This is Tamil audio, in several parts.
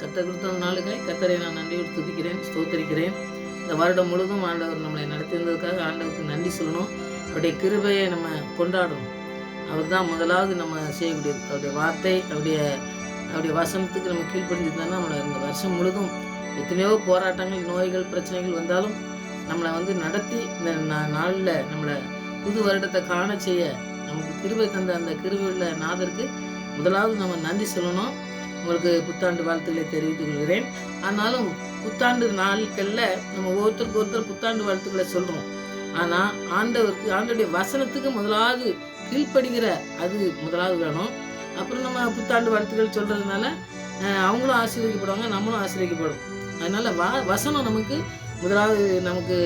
கர்த்தர் கொடுத்த நாளுக்காய் கர்த்தரை நான் நன்றியோடு துதிக்கிறேன், ஸ்தோத்தரிக்கிறேன். இந்த வருடம் முழுதும் ஆண்டவர் நம்மளை நடத்தியிருந்ததுக்காக ஆண்டவருக்கு நன்றி சொல்லணும். அவருடைய கிருபையை நம்ம கொண்டாடணும். அவர் தான் முதலாவது நம்ம செய்யக்கூடியது. அவருடைய வார்த்தை, அவருடைய வசனத்துக்கு நம்ம கீழ்ப்படிஞ்சிருந்தோம்னா நம்மளை இந்த வருஷம் முழுதும் எத்தனையோ போராட்டங்கள், நோய்கள், பிரச்சனைகள் வந்தாலும் நம்மளை நடத்தி இந்த நாளில் நம்மளை புது வருடத்தை காண செய்ய நமக்கு கிருபை தந்த அந்த கிருபையுள்ள நாதருக்கு முதலாவது நம்ம நன்றி சொல்லணும். உங்களுக்கு புத்தாண்டு வாழ்த்துக்களை தெரிவித்துக் கொள்கிறேன். ஆனாலும் புத்தாண்டு நாட்களில் நம்ம ஒருத்தருக்கு புத்தாண்டு வாழ்த்துக்களை சொல்கிறோம். ஆனால் ஆண்டவருடைய வசனத்துக்கு முதலாவது கீழ்ப்படுகிற அது முதலாவது வேணும். அப்புறம் நம்ம புத்தாண்டு வாழ்த்துக்கள் சொல்கிறதுனால அவங்களும் ஆசீர்வதிக்கப்படுவாங்க, நம்மளும் ஆசீர்வதிக்கப்படும். அதனால் வசனம் நமக்கு முதலாவது நமக்கு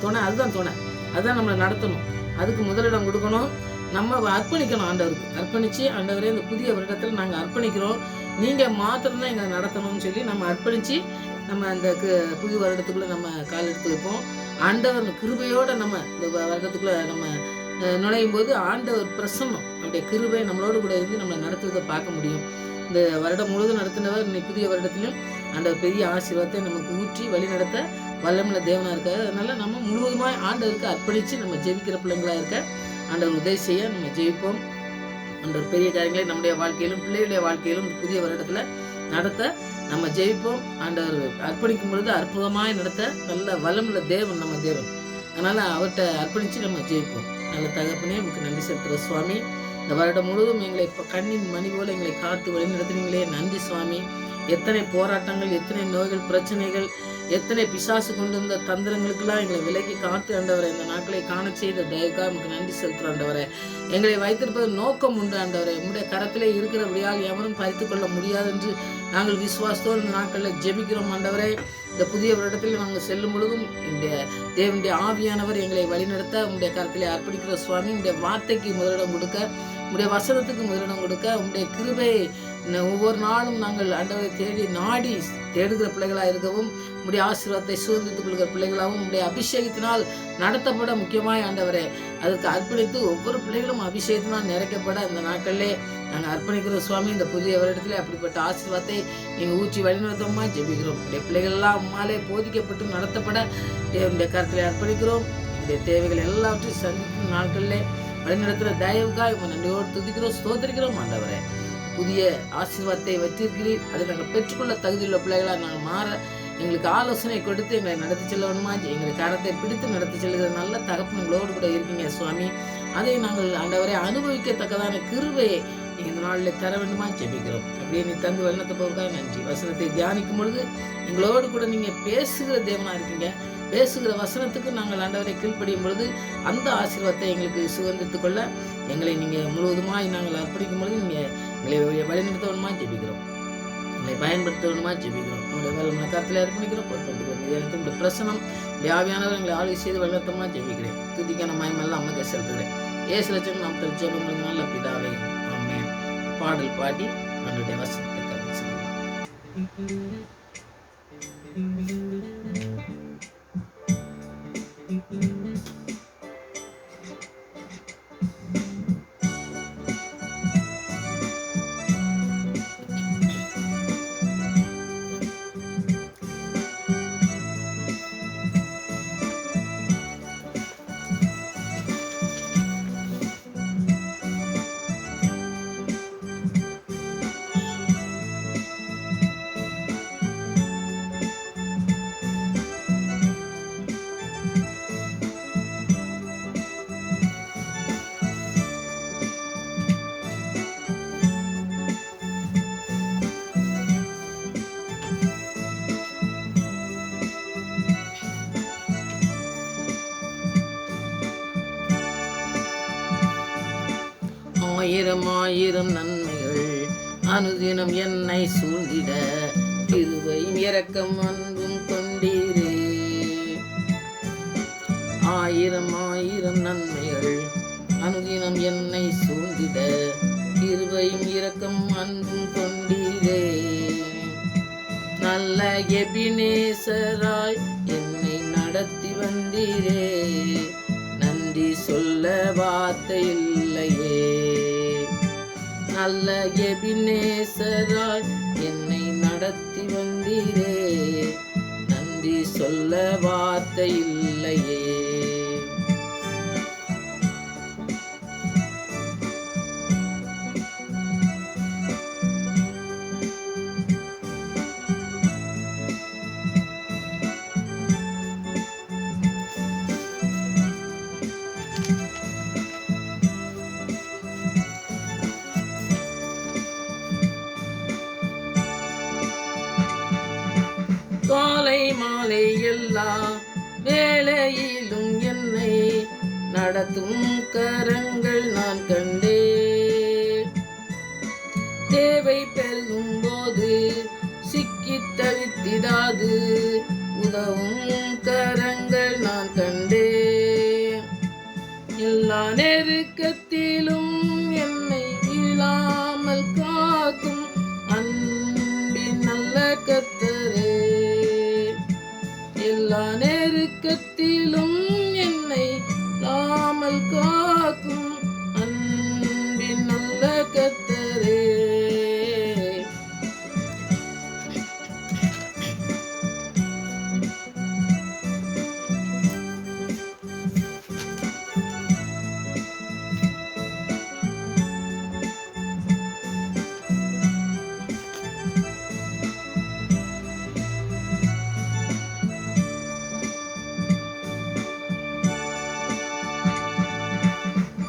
துணை, அதுதான் நம்மளை நடத்தணும். அதுக்கு முதலிடம் கொடுக்கணும். நம்ம அர்ப்பணிக்கணும் ஆண்டவருக்கு. அர்ப்பணித்து ஆண்டவரே இந்த புதிய வருடத்தில் நாங்கள் அர்ப்பணிக்கிறோம், நீங்கள் மாத்திரம்தான் எங்களை நடத்தணும்னு சொல்லி நம்ம அர்ப்பணித்து நம்ம அந்த புதிய வருடத்துக்குள்ளே நம்ம கால் எடுத்து வைப்போம். ஆண்டவர் கிருபையோடு நம்ம இந்த வருடத்துக்குள்ளே நம்ம நுழையும் போது ஆண்டவர் பிரசன்னம், அவருடைய கிருபை நம்மளோடு கூட இருந்து நம்மளை நடத்துவதை பார்க்க முடியும். இந்த வருடம் முழுவதும் நடத்தினவர் இன்னைக்கு புதிய வருடத்திலும் ஆண்டவர் பெரிய ஆசீர்வாதத்தை நமக்கு ஊற்றி வழி நடத்த வல்லமுள்ள தேவனாக இருக்காரு. அதனால் நம்ம முழுவதுமாக ஆண்டவருக்கு அர்ப்பணித்து நம்ம ஜெபிக்கிற பிள்ளைங்களாக இருக்க ஆண்டவர் உதவி செய்ய நம்ம ஜெயிப்போம். ஆண்டவர் பெரிய காரியங்களை நம்முடைய வாழ்க்கையிலும் பிள்ளைகளுடைய வாழ்க்கையிலும் புதிய வருடத்தில் நடத்த நம்ம ஜெயிப்போம். ஆண்டவர் அர்ப்பணிக்கும் பொழுது அற்புதமாய் நடத்த நல்ல வல்லமுள்ள தேவன் நம்ம தேவன். அதனால் அவர்கிட்ட அர்ப்பணித்து நம்ம ஜெயிப்போம். நல்ல தகப்பனே, உங்களுக்கு நன்றி செலுத்துகிற சுவாமி. இந்த வருடம் முழுவதும் எங்களை இப்போ கண்ணின் மணி போல எங்களை காத்து வழி நடத்துனீங்களே, நன்றி சுவாமி. எத்தனை போராட்டங்கள், எத்தனை நோய்கள், பிரச்சனைகள், எத்தனை பிசாசு கொண்டு வந்த தந்திரங்களுக்கெல்லாம் எங்களை விலக்கி காத்து ஆண்டவரை இந்த நாட்களை காண செய்த தயவுக்காக நமக்கு நன்றி செலுத்துகிற ஆண்டவரை. எங்களை வைத்திருப்பது நோக்கம் உண்டு ஆண்டவரை. உங்களுடைய கரத்திலே இருக்கிறபடியால் எவரும் பறித்து கொள்ள முடியாது என்று நாங்கள் விசுவாசத்தோடு இந்த நாட்களில் ஜெபிக்கிறோம் ஆண்டவரை. இந்த புதிய வருடத்தில் நாங்கள் செல்லும் பொழுதும் இந்த தேவனுடைய ஆவியானவர் எங்களை வழிநடத்த உங்களுடைய கரத்திலே அர்ப்பணிக்கிற சுவாமி. உங்களுடைய வார்த்தைக்கு முதலிடம் கொடுக்க, உங்களுடைய வசனத்துக்கு முதலிடம் கொடுக்க, உங்களுடைய கிருபையை ஒவ்வொரு நாளும் நாங்கள் ஆண்டவரை நாடி தேடுகிற பிள்ளைகளாக இருக்கவும், உங்களுடைய ஆசீர்வாதத்தை சுதந்திரத்துக் கொள்கிற பிள்ளைகளாகவும், உங்களுடைய அபிஷேகத்தினால் நடத்தப்பட முக்கியமாய் ஆண்டவரே அதுக்கு அர்ப்பணித்து ஒவ்வொரு பிள்ளைகளும் அபிஷேகத்தினால் நிறைக்கப்பட இந்த நாட்களிலே நாங்கள் அர்ப்பணிக்கிற சுவாமி. இந்த புதிய வருடத்திலே அப்படிப்பட்ட ஆசீர்வாதத்தை நீங்கள் ஊற்றி வழிநடத்தமா ஜெபிக்கிறோம். உங்களுடைய பிள்ளைகள்லாம் உம்மாலே போதிக்கப்பட்டு நடத்தப்பட தேவனுடைய கருத்திலே அர்ப்பணிக்கிறோம். என்னுடைய தேவைகள் எல்லாவற்றையும் சந்திக்கும் நாட்களிலே வழிநடத்துகிற தயவுக்காக நன்றியோடு துதிக்கிறோம், ஸ்தோத்திரிக்கிறோம் ஆண்டவரே. புதிய ஆசீர்வாதத்தை வச்சிருக்கிறீர், அதை நாங்கள் பெற்றுக்கொள்ள தகுதியுள்ள பிள்ளைகளாக நாங்கள் மாற எங்களுக்கு ஆலோசனை கொடுத்து எங்களை நடத்தி செல்ல வேணுமா, எங்களை கரத்தை பிடித்து நடத்தி செல்கிற நல்ல தகப்பனங்களோடு கூட இருக்கீங்க சுவாமி. அதை நாங்கள் ஆண்டவரை அனுபவிக்கத்தக்கதான கிருபையை நீங்கள் இந்த நாளில் தர வேண்டுமா ஜெபிக்கிறோம். அப்படியே நீ தந்து வல்லத்தை போவதற்காக நன்றி. வசனத்தை தியானிக்கும் பொழுது எங்களோடு கூட நீங்கள் பேசுகிற தேவனாக இருக்கீங்க. பேசுகிற வசனத்துக்கு நாங்கள் ஆண்டவரை கீழ்ப்படியும் பொழுது அந்த ஆசீர்வாதத்தை எங்களுக்கு சுதந்திரத்துக் கொள்ள எங்களை நீங்கள் முழுவதுமாய் நாங்கள் அர்ப்பணிக்கும் பொழுது நீங்கள் எங்களை வழிநடத்த வேணுமா ஜெபிக்கிறோம், எங்களை பயன்படுத்த வேணுமா ஜெபிக்கிறோம். உங்களுடைய வேலை கருத்தில் அர்ப்பணிக்கிறோம். இந்த பிரசனம் ஆவியானவர் எங்களை ஆளுகை செய்து வழிநடத்தமா ஜெபிக்கிறேன். துதிக்கான மயமெல்லாம் அம்மா செலுத்துகிறேன். ஏசு லட்சம் நாம் ஜெபம் நல்ல பிதாவே, ஆமென். பாடல் பாடி நம்மளுடைய வசனத்தை கருத்து செய்வோம். ஆயிரம் ஆயிரம் நன்மைகள் அனுதினம் என்னை சூழ்ந்திட, கிருபையும் இரக்கம் அன்பும் கொண்டீரே. ஆயிரம் ஆயிரம் நன்மைகள் அனுதினம் என்னை சூழ்ந்திட, கிருபையும் இரக்கம் அன்பும் கொண்டீரே. நல்ல எபினேசராய் என்னை நடத்தி வந்தீரே, நன்றி சொல்ல வார்த்தை இல்லையே. நல்ல எபினேசராய் என்னை நடத்தி வந்தீரே, நன்றி சொல்ல வார்த்தை இல்லையே. காலை மாலை எல்லா வேளையிலும் என்னை நடத்தும் கரங்கள் நான் கண்டே. தேவை பெருகும் போது சிக்கி தவித்திடாது உதவும் கரங்கள் நான் கண்டே. எல்லா நெருக்கத்திலும் என்னை வீழாமல் காக்கும் அன்பின் நல்ல கர்த்தரே. எல்லா நெருக்கத்திலும் என்னை வீழாமல் காக்கும் அன்பின் நல்ல கர்த்தரே.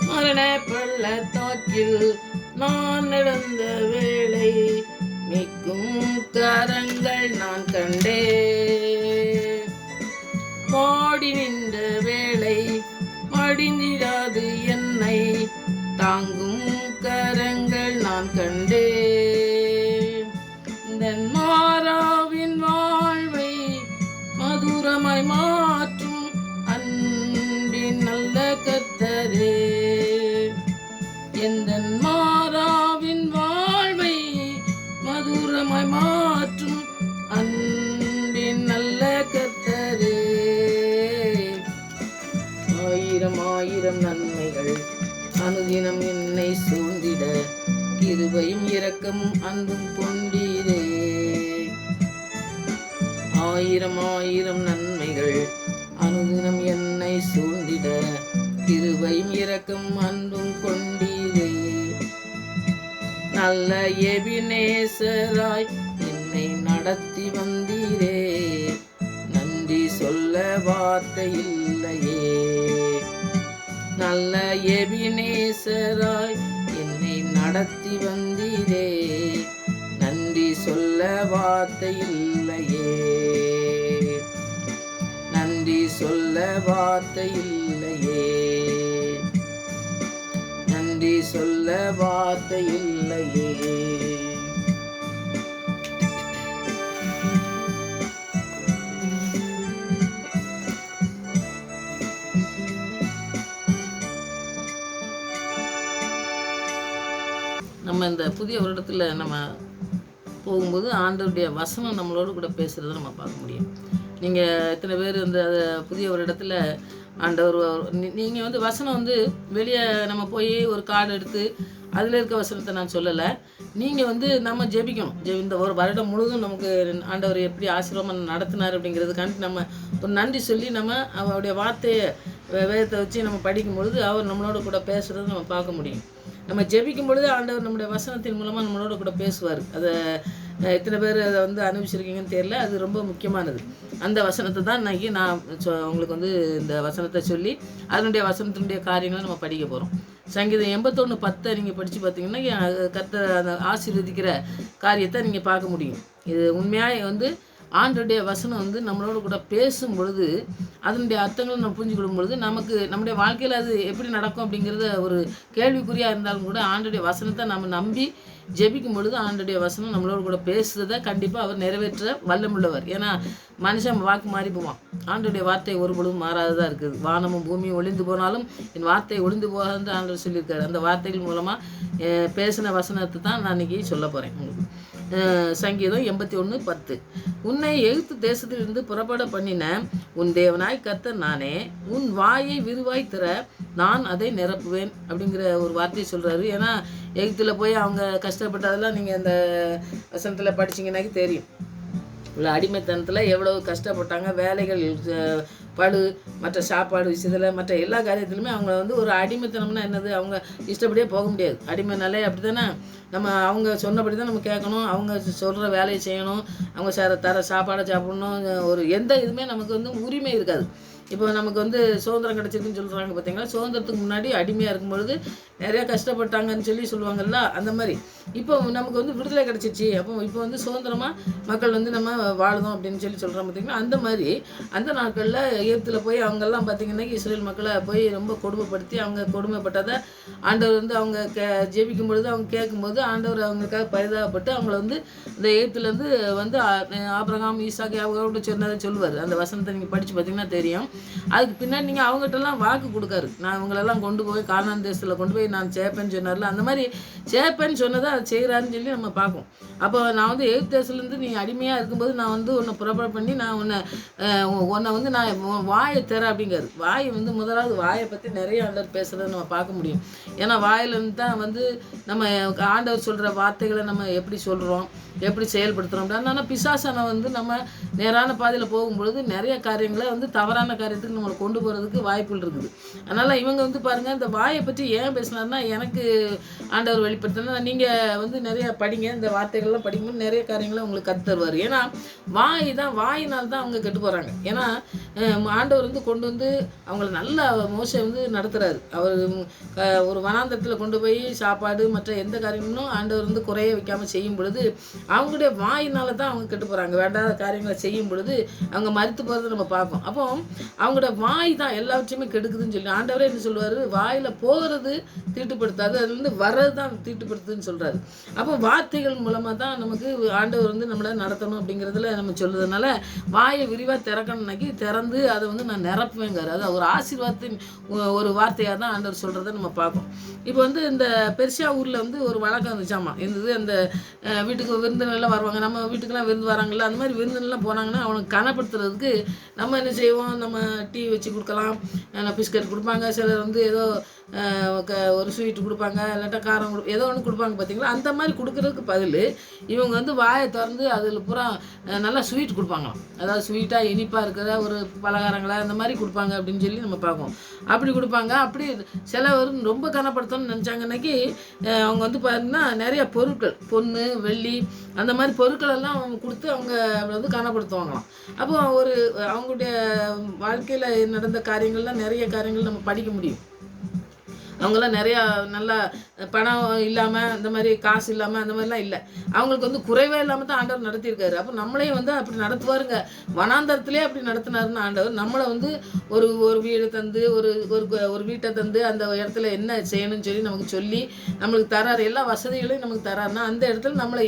மரண பள்ளத்தாக்கில் நான் நடந்த வேளை மிக்கும் கரங்கள் நான் கண்டே. பாடி நின்ற வேளை மடிந்திடாது என்னை தாங்கும் கரங்கள் நான் கண்டே. இந்த மாறாவின் வாழ்வை மதுரமாய் மாற்றும் அன்பின் நல்ல கர்த்தரே. எந்த மாறாவின் வாழ்வை மதுரமாய் மாற்றும் அன்பின் நல்ல கர்த்தரே. ஆயிரம் ஆயிரம் நன்மைகள் அனுதினம் என்னை சூழ்ந்திட கிருபையும் இரக்கமும் அன்பும் கொண்டீரே. ஆயிரம் ஆயிரம் நன்மைகள் அனுதினம் என்னை சூழ்ந்திட கிருபையும் இரக்கம் அன்பும் கொண்டீரே. நல்ல எபினேசராய் என்னை நடத்தி வந்தீரே, நன்றி சொல்ல வார்த்தை இல்லையே. நல்ல எபினேசராய் என்னை நடத்தி வந்தீரே, நன்றி சொல்ல வார்த்தை இல்லையே. நன்றி சொல்ல வார்த்தை இல்லையே. நன்றி சொல்ல வார்த்தை இல்லையே. நம்ம இந்த புதிய வருடத்தில் நம்ம போகும்போது ஆண்டவருடைய வசனம் நம்மளோடு கூட பேசுகிறத நம்ம பார்க்க முடியும். நீங்கள் எத்தனை பேர் இந்த புதிய வருடத்தில் ஆண்டவர் நீங்கள் வந்து வசனம் வந்து வெளியே நம்ம போய் ஒரு கார்டு எடுத்து அதில் இருக்க வசனத்தை நான் சொல்லலை. நீங்கள் வந்து நம்ம ஜெபிக்கணும். இந்த ஒரு வருடம் முழுதும் நமக்கு ஆண்டவர் எப்படி ஆசீர்வாதம் நடத்தினார் அப்படிங்கிறதுக்காண்டி நம்ம ஒரு நன்றி சொல்லி நம்ம அவருடைய வார்த்தையை வேதத்தை வச்சு நம்ம படிக்கும் பொழுது அவர் நம்மளோட கூட பேசுகிறத நம்ம பார்க்க முடியும். நம்ம ஜெபிக்கும் பொழுது ஆண்டவர் நம்முடைய வசனத்தின் மூலமாக நம்மளோட கூட பேசுவார். அதை எத்தனை பேர் அதை வந்து அனுபவிச்சிருக்கீங்கன்னு தெரியல. அது ரொம்ப முக்கியமானது. அந்த வசனத்தை தான் இன்றைக்கி நான் உங்களுக்கு வந்து இந்த வசனத்தை சொல்லி அதனுடைய வசனத்தினுடைய காரியங்களை நம்ம படிக்க போகிறோம். சங்கீதம் 81:10 நீங்கள் படித்து பார்த்தீங்கன்னா கர்த்தர் அந்த ஆசீர்வதிக்கிற காரியத்தை நீங்கள் பார்க்க முடியும். இது உண்மையாக வந்து ஆண்டவருடைய வசனம் வந்து நம்மளோட கூட பேசும் பொழுது அதனுடைய அர்த்தங்களை நம்ம புரிஞ்சுக்கொள்ளும் பொழுது நமக்கு நம்முடைய வாழ்க்கையில் அது எப்படி நடக்கும் அப்படிங்கிறத ஒரு கேள்விக்குறியாக இருந்தாலும் கூட ஆண்டவருடைய வசனத்தை நம்ம நம்பி ஜெபிக்கும் பொழுது ஆண்டவருடைய வசனம் நம்மளோட கூட பேசுறதை கண்டிப்பாக அவர் நிறைவேற்ற வல்லமுள்ளவர். ஏன்னா மனுஷன் வாக்கு மாறி போவான். ஆண்டவருடைய வார்த்தை ஒரு பொழுதும் மாறாததாக இருக்குது. வானமும் பூமியும் ஒளிந்து போனாலும் என் வார்த்தை ஒளிந்து போகாதுன்னு ஆண்டவர் சொல்லியிருக்காரு. அந்த வார்த்தைகள் மூலமாக பேசின வசனத்தை தான் நான் இன்றைக்கி சொல்ல போகிறேன் உங்களுக்கு. சங்கீதம் 81:10. உன்னை எகிப்து தேசத்திலிருந்து புறப்பட பண்ணின உன் தேவனாய் கர்த்தர் நானே, உன் வாயை விரிவாய் திற, நான் அதை நிரப்புவேன் அப்படிங்கிற ஒரு வார்த்தையை சொல்கிறாரு. ஏன்னா எகிப்தில் போய் அவங்க கஷ்டப்பட்டதெல்லாம் நீங்கள் அந்த வசனத்தில் படிச்சிங்கன்னாக்கி தெரியும். இவ்வளோ அடிமைத்தனத்தில் எவ்வளோ கஷ்டப்பட்டாங்க, வேலைகள் பழு, மற்ற சாப்பாடு விஷயத்தில், மற்ற எல்லா காரியத்திலுமே அவங்க ஒரு அடிமைத்தனம்னா என்னது, அவங்க இஷ்டப்படியே போக முடியாது. அடிமைனாலே அப்படி தானே, நம்ம அவங்க சொன்னபடி தான் நம்ம கேட்கணும், அவங்க சொல்கிற வேலையை செய்யணும், அவங்க தர சாப்பாடை சாப்பிடணும், ஒரு எந்த இதுவுமே நமக்கு உரிமை இருக்காது. இப்போ நமக்கு சுதந்திரம் கிடச்சிருக்குன்னு சொல்கிறாங்க பார்த்தீங்களா, சுதந்திரத்துக்கு முன்னாடி அடிமையாக இருக்கும்பொழுது நிறையா கஷ்டப்பட்டாங்கன்னு சொல்லுவாங்கல்ல, அந்த மாதிரி இப்போ நமக்கு விடுதலை கிடச்சிச்சு, அப்போ இப்போ சுதந்திரமாக மக்கள் நம்ம வாழுதோம் அப்படின்னு சொல்கிறோம் பார்த்தீங்கன்னா, அந்த மாதிரி அந்த நாட்களில் எகிப்தில் போய் அவங்கெல்லாம் பார்த்திங்கன்னா இஸ்ரேல் மக்களை போய் ரொம்ப கொடுமைப்படுத்தி, அவங்க கொடுமைப்பட்டதை ஆண்டவர் அவங்க ஜெபிக்கும் பொழுது அவங்க கேட்கும்போது ஆண்டவர் அவங்களுக்காக பரிதாபப்பட்டு அவங்கள இந்த எகிப்துலேருந்து ஆபிரகாம், ஈசாக்கு அவங்களோட சொன்னதை சொல்லுவார். அந்த வசனத்தை நீங்கள் படித்து பார்த்தீங்கன்னா தெரியும். அதுக்கு பின்னாடி நீங்கள் அவங்ககிட்டலாம் வாக்கு கொடுக்காரு, நான் இவங்களெல்லாம் கொண்டு போய் கானான் தேசத்தில் கொண்டு போய் நான் சேர்ப்பேன்னு சொன்னார்ல, அந்த மாதிரி சேர்ப்பேன்னு சொன்னதை அதை செய்கிறாருன்னு நம்ம பார்ப்போம். அப்போ நான் எகிப்து தேசத்துலேருந்து நீ அடிமையாக இருக்கும்போது நான் உன்னை புறப்பட பண்ணி நான் உன்னை நான் வாயை தர அப்படிங்காரு. வாய் முதலாவது வாயை பற்றி நிறைய ஆண்டவர் பேசுகிறத நம்ம பார்க்க முடியும். ஏன்னா வாயிலேருந்து தான் நம்ம ஆண்டவர் சொல்கிற வார்த்தைகளை நம்ம எப்படி சொல்கிறோம், எப்படி செயல்படுத்துகிறோம். அதனால் பிசாசனை நம்ம நேரான பாதையில் போகும்பொழுது நிறைய காரியங்களை தவறான காரியத்துக்கு நம்மளை கொண்டு போகிறதுக்கு வாய்ப்புகள் இருக்குது. அதனால் இவங்க பாருங்கள், இந்த வாயை பற்றி ஏன் பேசினார்னா, எனக்கு ஆண்டவர் வெளிப்படுத்தினா நீங்கள் நிறைய படிங்க, இந்த வார்த்தைகள்லாம் படிக்கும்போது நிறைய காரியங்களை உங்களுக்கு கற்று தருவார். ஏன்னா வாயினால் தான் அவங்க கெட்டு போகிறாங்க. ஏன்னா ஆண்டவர் கொண்டு அவங்கள நல்ல மோசை நடத்துகிறாரு. அவர் ஒரு வனாந்தரத்தில் கொண்டு போய் சாப்பாடு மற்ற எந்த காரியங்களும் ஆண்டவர் குறைய வைக்காமல் செய்யும் பொழுது அவங்களுடைய வாயினால தான் அவங்க கெட்டு போகிறாங்க. வேண்டாத காரியங்களை செய்யும் பொழுது அவங்க மறுத்து போகிறத நம்ம பார்ப்போம். அப்போ அவங்களோட வாய் தான் எல்லாவற்றையுமே கெடுக்குதுன்னு சொல்லி ஆண்டவரே என்ன சொல்லுவார், வாயில் போகிறது தீட்டுப்படுத்தாது, அதுலேருந்து வர்றது தான் தீட்டுப்படுத்துதுன்னு சொல்கிறாரு. அப்போ வார்த்தைகள் மூலமாக தான் நமக்கு ஆண்டவர் நம்மளை நடத்தணும் அப்படிங்கிறதுல நம்ம சொல்லுறதுனால வாயை விரிவாக திறக்கணும்னாக்கி திறந்து அதை நான் நிரப்புவேங்காரு. அது ஒரு ஆசீர்வாதத்தின் ஒரு வார்த்தையாக தான் ஆண்டவர் சொல்கிறத நம்ம பார்ப்போம். இப்போ இந்த பெர்சியா ஊரில் ஒரு வழக்கம் இருந்துச்சாமா, இருந்தது. அந்த வீட்டுக்கு விருந்தினெல்லாம் வருவாங்க, நம்ம வீட்டுக்கெல்லாம் விருந்து வராங்கல்ல, அந்த மாதிரி விருந்தினெல்லாம் போனாங்கன்னா அவனுக்கு கனப்படுத்துறதுக்கு நம்ம என்ன செய்வோம், நம்ம டீ வச்சு கொடுக்கலாம், பிஸ்கட் கொடுப்பாங்க, சிலர் ஏதோ ஒரு ஸ்வீட்டு கொடுப்பாங்க, இல்லாட்டா காரம் ஏதோ ஒன்று கொடுப்பாங்க பார்த்தீங்களா. அந்த மாதிரி கொடுக்குறதுக்கு பதில் இவங்க வாயை திறந்து அதில் பூரா நல்லா ஸ்வீட் கொடுப்பாங்களாம். அதாவது ஸ்வீட்டாக இனிப்பாக இருக்கிற ஒரு பலகாரங்களை அந்த மாதிரி கொடுப்பாங்க அப்படின்னு சொல்லி நம்ம பார்ப்போம். அப்படி கொடுப்பாங்க. அப்படி சிலவர் ரொம்ப கனப்படுத்தணும்னு நினச்சாங்கன்னாக்கி அவங்க பார்த்தீங்கன்னா நிறைய பொருட்கள், பொண்ணு வெள்ளி அந்த மாதிரி பொருட்கள் எல்லாம் அவங்க கொடுத்து அவங்க கனப்படுத்துவாங்களாம். அப்போ அவங்களுடைய வாழ்க்கையில் நடந்த காரியங்கள்லாம் நிறைய காரியங்கள் நம்ம படிக்க முடியும். அவங்களாம் நிறையா நல்லா பணம் இல்லாமல், இந்த மாதிரி காசு இல்லாமல், அந்த மாதிரிலாம் இல்லை. அவங்களுக்கு குறைவே இல்லாமல் தான் ஆண்டவர் நடத்தியிருக்காரு. அப்போ நம்மளையும் அப்படி நடத்துவாருங்க. வனாந்தரத்திலே அப்படி நடத்தினாருன்னு ஆண்டவர் நம்மளை ஒரு ஒரு வீடு தந்து ஒரு வீட்டை தந்து அந்த இடத்துல என்ன செய்யணும்னு சொல்லி நமக்கு சொல்லி நம்மளுக்கு தராரு. எல்லா வசதிகளையும் நமக்கு தராருன்னா அந்த இடத்துல நம்மளை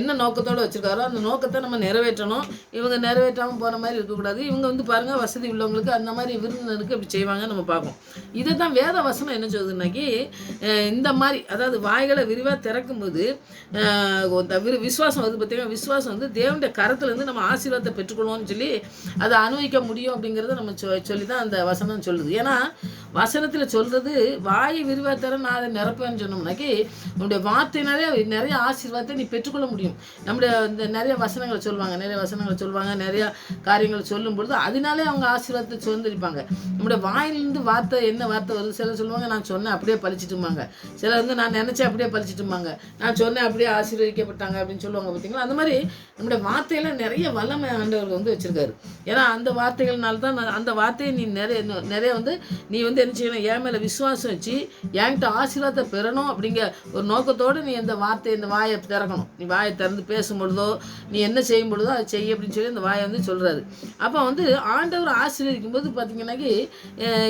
என்ன நோக்கத்தோடு வச்சுருக்காரோ அந்த நோக்கத்தை நம்ம நிறைவேற்றணும். இவங்க நிறைவேற்றாமல் போன மாதிரி இருக்கக்கூடாது. இவங்க பாருங்கள், வசதி உள்ளவங்களுக்கு அந்த மாதிரி விருந்தினருக்கு அப்படி செய்வாங்க நம்ம பார்ப்போம். இதை தான் வேத வசனம் என்ன சொல்லுதுன்னாக்கி, இந்த மாதிரி அதாவது வாய்களை விரிவாக திறக்கும்போது விசுவாசம் பார்த்தீங்கன்னா, விசுவாசம் தேவனுடைய கரத்துலேருந்து நம்ம ஆசீர்வாதத்தை பெற்றுக்கொள்வோம்னு சொல்லி அதை அனுபவிக்க முடியும் அப்படிங்கிறத நம்ம சொல்லி தான் அந்த வசனம் சொல்லுது. ஏன்னா வசனத்தில் சொல்கிறது வாயை விரிவாக தர நான் அதை நிரப்பேன்னு சொன்னோம்னாக்கி நம்முடைய வார்த்தையினாலே நிறைய ஆசீர்வாதத்தை நீ பெற்றுக்கொள்ள முடியும். நம்முடைய இந்த நிறைய வசனங்களை சொல்லுவாங்க, நிறைய காரியங்கள் சொல்லும் பொழுது அதனாலே அவங்க ஆசீர்வாதத்தை சுதந்திரிப்பாங்க. நம்முடைய வாயிலிருந்து வார்த்தை என்ன வார்த்தை வருது, சிலர் சொல்லுவாங்க நான் சொன்னேன் அப்படியே பழிச்சிட்டுமாங்க, சிலர் நான் நினச்சேன் அப்படியே பழிச்சிட்டுமாங்க, நான் சொன்னேன் அப்படியே ஆசீர்வதிக்கப்பட்டாங்க அப்படின்னு சொல்லுவாங்க பார்த்தீங்களா. அந்த மாதிரி நம்முடைய வார்த்தையில நிறைய வல்லமை ஆண்டவர் வச்சுருக்காரு. ஏன்னா அந்த வார்த்தைகள்னால தான் அந்த வார்த்தையை நீ நிறைய நீ என்ன செய்யணும், என் மேலே விசுவாசம் வச்சு என்கிட்ட ஆசீர்வாதத்தை பெறணும் அப்படிங்கிற ஒரு நோக்கத்தோடு நீ இந்த வாயை திறக்கணும். நீ வாயை திறந்து பேசும் பொழுதோ நீ என்ன செய்யும் பொழுதோ அதை செய்ய அப்படின்னு சொல்லி அந்த வாயை சொல்கிறாரு. அப்போ ஆண்டவர் ஆசீர்வதிக்கும் போது பார்த்தீங்கன்னாக்கி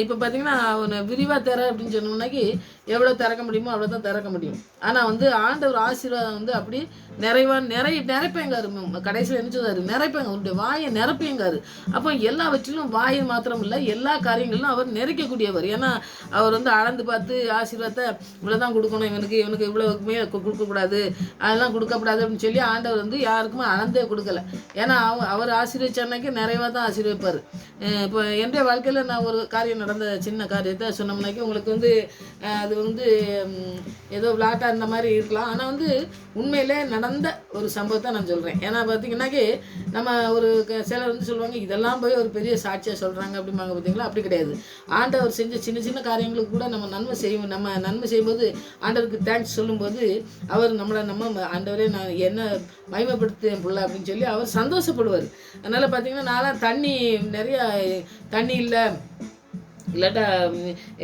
இப்போ பார்த்தீங்கன்னா விரிவாக தர அப்படின்னு சொன்னோம்னாக்கி எவ்வளோ திறக்க முடியுமோ அவ்வளோ தான் திறக்க முடியும். ஆனால் வந்து ஆண்டவர் ஆசீர்வாதம் வந்து அப்படி நிறைப்பேங்காரு. கடைசியில் என்ன சொல்றாரு, நிறைப்பேங்க, உன்னுடைய வாயை நிரப்பியங்காரு. அப்போ எல்லாவற்றிலும் வாயை மாத்திரம் இல்லை, எல்லா காரியங்களிலும் அவர் நிறைக்கக்கூடியவர். ஏன்னா அவர் வந்து அளந்து பார்த்து ஆசீர்வாதத்தை இவ்வளோதான் கொடுக்கணும், இவனுக்கு இவ்வளோக்குமே கொடுக்கக்கூடாது, அதெல்லாம் கொடுக்கக்கூடாது அப்படின்னு சொல்லி ஆண்டவர் வந்து யாருக்குமே அளந்தே கொடுக்கல. ஏன்னா அவர் ஆசீர்வதிச்சானாக்கி நிறைவாக தான் ஆசீர்வதிப்பார். இப்போ என்னுடைய வாழ்க்கையில் நான் ஒரு காரியம் நடந்த சின்ன காரியத்தை சொன்னோம்னாக்கி உங்களுக்கு வந்து அது வந்து ஏதோ விளாட்டாக இருந்த மாதிரி இருக்கலாம். ஆனால் வந்து உண்மையிலே நடந்த ஒரு சம்பவத்தை நான் சொல்கிறேன். ஏன்னா பார்த்தீங்கன்னாக்கி நம்ம ஒரு சிலர் வந்து சொல்லுவாங்க, இதெல்லாம் போய் ஒரு பெரிய சாட்சியாக சொல்கிறாங்க அப்படிம்பாங்க. பார்த்தீங்களா, அப்படி கிடையாது. ஆண்டவர் செஞ்ச சின்ன சின்ன காரியங்களுக்கு கூட நம்ம நன்மை செய்யும்போது ஆண்டவருக்கு தேங்க்ஸ் சொல்லும்போது அவர் நம்ம ஆண்டவரே நான் என்ன மகிமைப்படுத்தேன் பிள்ளை அப்படின்னு சொல்லி அவர் சந்தோஷப்படுவார். அதனால் பார்த்தீங்கன்னா நான்லாம் நிறையா தண்ணி இல்லாட்டா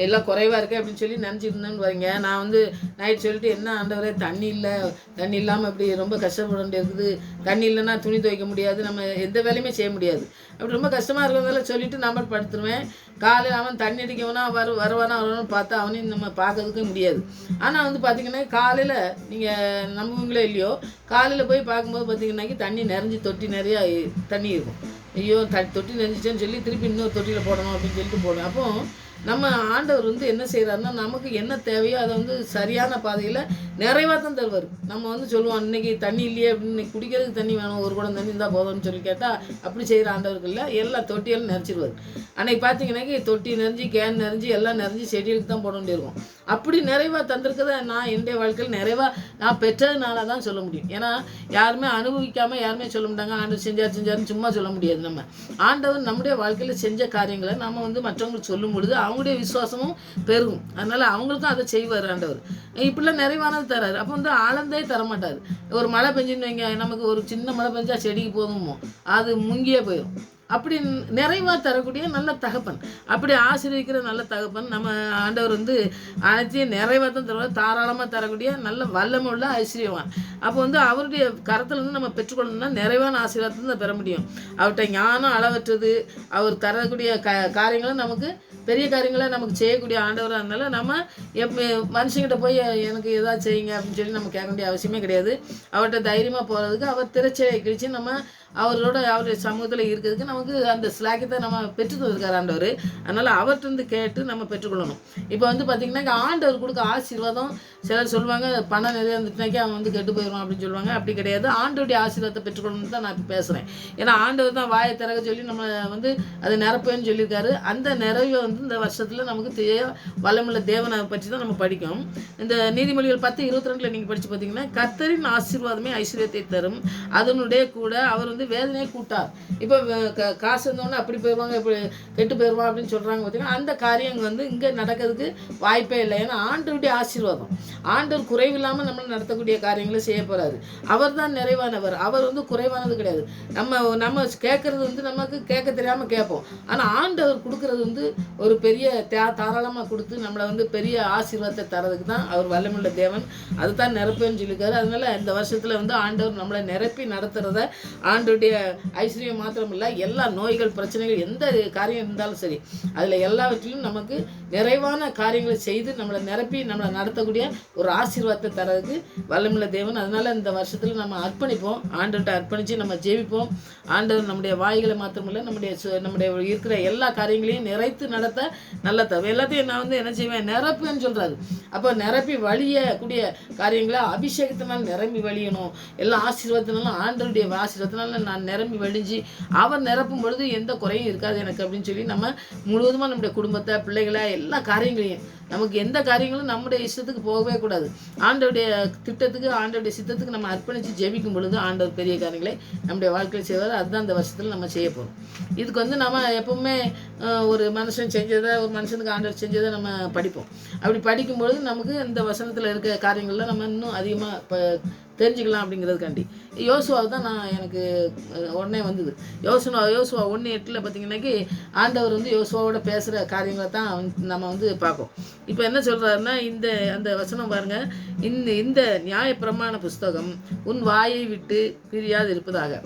எல்லாம் குறைவாக இருக்குது அப்படின்னு சொல்லி நினச்சிருந்தேன்னு வரீங்க. நான் வந்து நைட் சொல்லிட்டு, என்ன ஆண்டவரே தண்ணி இல்லாமல் இப்படி ரொம்ப கஷ்டப்பட வேண்டியிருக்குது, தண்ணி இல்லைன்னா துணி துவைக்க முடியாது, நம்ம எந்த வேலையுமே செய்ய முடியாது, அப்படி ரொம்ப கஷ்டமாக இருக்கிறதால சொல்லிவிட்டு நான் படுத்துருவேன். காலையில் அவன் தண்ணி அடிக்கவனா வருவானு பார்த்தா அவனையும் நம்ம பார்க்கறதுக்கு முடியாது. ஆனால் வந்து பார்த்திங்கன்னா காலையில் நீங்கள் நம்புவீங்களோ இல்லையோ, காலையில் போய் பார்க்கும்போது பார்த்திங்கன்னாக்கி தண்ணி நிறைஞ்சி தொட்டி நிறையா தண்ணி இருக்கும். ஐயோ தொட்டி நெஞ்சிச்சேன்னு சொல்லி திருப்பி இன்னொரு தொட்டியில் போடணும் அப்படின்னு சொல்லிட்டு போடுவேன். அப்போ நம்ம ஆண்டவர் வந்து என்ன செய்கிறாருன்னா, நமக்கு என்ன தேவையோ அதை வந்து சரியான பாதையில் நிறைவாக தான் தருவார். நம்ம வந்து சொல்லுவோம், இன்றைக்கி தண்ணி இல்லையே அப்படின்னு, குடிக்கிறதுக்கு தண்ணி வேணும், ஒரு குடம் தண்ணி இருந்தால் போதும்னு சொல்லி கேட்டால் அப்படி செய்கிற ஆண்டவருக்கு இல்லை, எல்லா தொட்டியெல்லாம் நிறைச்சிடுவார். அன்றைக்கி பார்த்தீங்கன்னாக்கி தொட்டி நிறைஞ்சி கேன் நிறைஞ்சி எல்லாம் நிறைஞ்சி செடிகளுக்கு தான் போட வேண்டியிருக்கும். அப்படி நிறைவாக தந்திருக்கதை நான் என்னுடைய வாழ்க்கையில் நிறைவாக நான் பெற்றதுனால தான் சொல்ல முடியும். ஏன்னா யாருமே அனுபவிக்காமல் யாருமே சொல்ல மாட்டாங்க, ஆண்டவர் செஞ்சாருன்னு சும்மா சொல்ல முடியாது. நம்ம ஆண்டவர் நம்முடைய வாழ்க்கையில் செஞ்ச காரியங்களை நம்ம வந்து மற்றவங்களுக்கு சொல்லும் பொழுது அவங்களுடைய விசுவாசமும் பெருகும். அதனால் அவங்களுக்கும் அதை செய்வார் ஆண்டவர். இப்படிலாம் நிறைவானது தராரு. அப்போ வந்து ஆழந்தே தரமாட்டார். ஒரு மழை பெஞ்சுன்னு வைங்க, நமக்கு ஒரு சின்ன மழை பெஞ்சா செடிக்கு போதுமோ, அது முங்கியே போயிடும். அப்படி நிறைவாக தரக்கூடிய நல்ல தகப்பன், அப்படி ஆசீர்வதிக்கிற நல்ல தகப்பன் நம்ம ஆண்டவர் வந்து அனைத்தையும் நிறைவாக தான் தருவார். தாராளமாக தரக்கூடிய நல்ல வல்லமுள்ள ஐஸ்வர்யவான். அப்போ வந்து அவருடைய கரத்தில் வந்து நம்ம பெற்றுக்கொள்ளணும்னா நிறைவான ஆசீர்வாதத்தை தான் பெற முடியும். அவர்கிட்ட ஞானம் அளவற்றது. அவர் தரக்கூடிய காரியங்களும் நமக்கு பெரிய காரியங்களை நமக்கு செய்யக்கூடிய ஆண்டவராக இருந்தாலும் நம்ம மனுஷங்கிட்ட போய் எனக்கு ஏதாவது செய்யுங்க அப்படின்னு சொல்லி நம்ம கேட்க வேண்டிய அவசியமே கிடையாது. அவர்கிட்ட தைரியமாக போகிறதுக்கு அவர் திரைச்சையை கிழிச்சு நம்ம அவருடைய சமூகத்தில் இருக்கிறதுக்கு நமக்கு அந்த ஸ்லாக்கியத்தை நம்ம பெற்று தந்திருக்கார் ஆண்டவர். அதனால் அவர்கிட்ட கேட்டு நம்ம பெற்றுக்கொள்ளணும். இப்போ வந்து பார்த்திங்கன்னா ஆண்டவர் கொடுக்க ஆசீர்வாதம், சிலர் சொல்லுவாங்க பணம் நிறைய இருந்துச்சுனாக்கி அவன் வந்து கெட்டு போயிடுவான் அப்படின்னு சொல்லுவாங்க. அப்படி கிடையாது. ஆண்டவருடைய ஆசீர்வாதத்தை பெற்றுக்கொள்ளணும்னு தான் நான் இப்போ பேசுகிறேன். ஏன்னா ஆண்டவர் தான் வாயை திறக்க சொல்லி நம்ம வந்து அதை நிரப்பேன்னு சொல்லியிருக்காரு. அந்த நிறைவை வந்து இந்த வருஷத்தில் நமக்கு வல்லமுள்ள தேவனை பற்றி தான் நம்ம படிக்கும். இந்த நீதிமொழிகள் 10:22 நீங்கள் படித்து பார்த்தீங்கன்னா, கர்த்தரின் ஆசீர்வாதமே ஐஸ்வர்யத்தை தரும், அதனுடைய கூட அவர் வந்து வேதனையை கூட்டார். இப்போ காசு இருந்தோன்னே அப்படி போயிடுவாங்க, இப்படி கெட்டு போயிடுவான் அப்படின்னு சொல்கிறாங்க. பார்த்தீங்கன்னா அந்த காரியம் வந்து இங்கே நடக்கிறதுக்கு வாய்ப்பே இல்லை. ஏன்னா ஆண்டவருடைய ஆசீர்வாதம், ஆண்டவர் குறைவில்லாமல் நம்ம நடத்தக்கூடிய காரியங்களை செய்ய போகிறாரு. அவர் தான் நிறைவானவர், அவர் வந்து குறைவானது கிடையாது. நம்ம கேட்கறது வந்து நமக்கு கேட்க தெரியாமல் கேட்போம். ஆனால் ஆண்டவர் கொடுக்கறது வந்து ஒரு பெரிய தாராளமாக கொடுத்து நம்மளை வந்து பெரிய ஆசீர்வாதத்தை தரதுக்கு தான் அவர் வல்லமுள்ள தேவன். அதை தான் நிரப்பேன்னு சொல்லியிருக்காரு. அதனால இந்த வருஷத்தில் வந்து ஆண்டவர் நம்மளை நிரப்பி நடத்துகிறத ஆண்டவருடைய ஐஸ்வர்யம் மாத்திரம் இல்லை, எல்லா நோய்கள் பிரச்சனைகள் எந்த காரியம் இருந்தாலும் சரி, அதில் எல்லாவற்றிலும் நமக்கு நிறைவான காரியங்களை செய்து நம்மளை நிரப்பி நம்மளை நடத்தக்கூடிய ஒரு ஆசீர்வாதத்தை தரதுக்கு வல்லமுள்ள தேவன். அதனால் இந்த வருஷத்தில் நம்ம அர்ப்பணிப்போம், ஆண்டவர்கிட்ட அர்ப்பணித்து நம்ம ஜெபிப்போம். ஆண்டவர் நம்முடைய வாய்களை மாத்திரமில்லை, நம்முடைய இருக்கிற எல்லா காரியங்களையும் நிறைத்து நடத்த நல்ல தவிர எல்லாத்தையும் நான் வந்து என்ன செய்வேன், நிரப்புன்னு சொல்கிறாரு. அப்போ நிரப்பி வழியக்கூடிய காரியங்களை அபிஷேகத்தினால் நிரம்பி வழியணும். எல்லா ஆசீர்வாதத்தினாலும் ஆண்டவருடைய ஆசீர்வாதத்தினால நான் நிரம்பி வழிஞ்சு அவர் நிரப்பும் பொழுது எந்த குறையும் இருக்காது எனக்கு அப்படின்னு சொல்லி நம்ம முழுவதுமாக நம்முடைய குடும்பத்தை, பிள்ளைகளை, எல்லா காரியங்களையும், நமக்கு எந்த காரியங்களும் நம்முடைய இஷ்டத்துக்கு போகவே கூடாது. ஆண்டவருடைய திட்டத்துக்கு, ஆண்டவருடைய சித்தத்துக்கு நம்ம அர்ப்பணித்து ஜெபிக்கும் பொழுது ஆண்டவர் பெரிய காரியங்களை நம்முடைய வாழ்க்கையில் செய்வார். அதுதான் இந்த வருஷத்தில் நம்ம செய்ய போகிறோம். இதுக்கு வந்து நம்ம எப்பவுமே ஒரு மனுஷன் செஞ்சதை, ஒரு மனுஷனுக்கு ஆண்டவர் செஞ்சதை நம்ம படிப்போம். அப்படி படிக்கும்பொழுது நமக்கு இந்த வசனத்தில் இருக்க காரியங்கள்லாம் நம்ம இன்னும் அதிகமாக தெரிஞ்சுக்கலாம் அப்படிங்கிறதுக்காண்டி யோசுவாவை தான் எனக்கு உடனே வந்தது. யோசுவா 1:8 பார்த்தீங்கன்னாக்கி ஆண்டவர் வந்து யோசுவாவோட பேசுகிற காரியங்களை தான் நம்ம வந்து பார்ப்போம். இப்போ என்ன சொல்கிறாருன்னா, அந்த வசனம் பாருங்கள், இந்த நியாய பிரமாண புஸ்தகம் உன் வாயை விட்டு பிரியாது இருப்பதாக.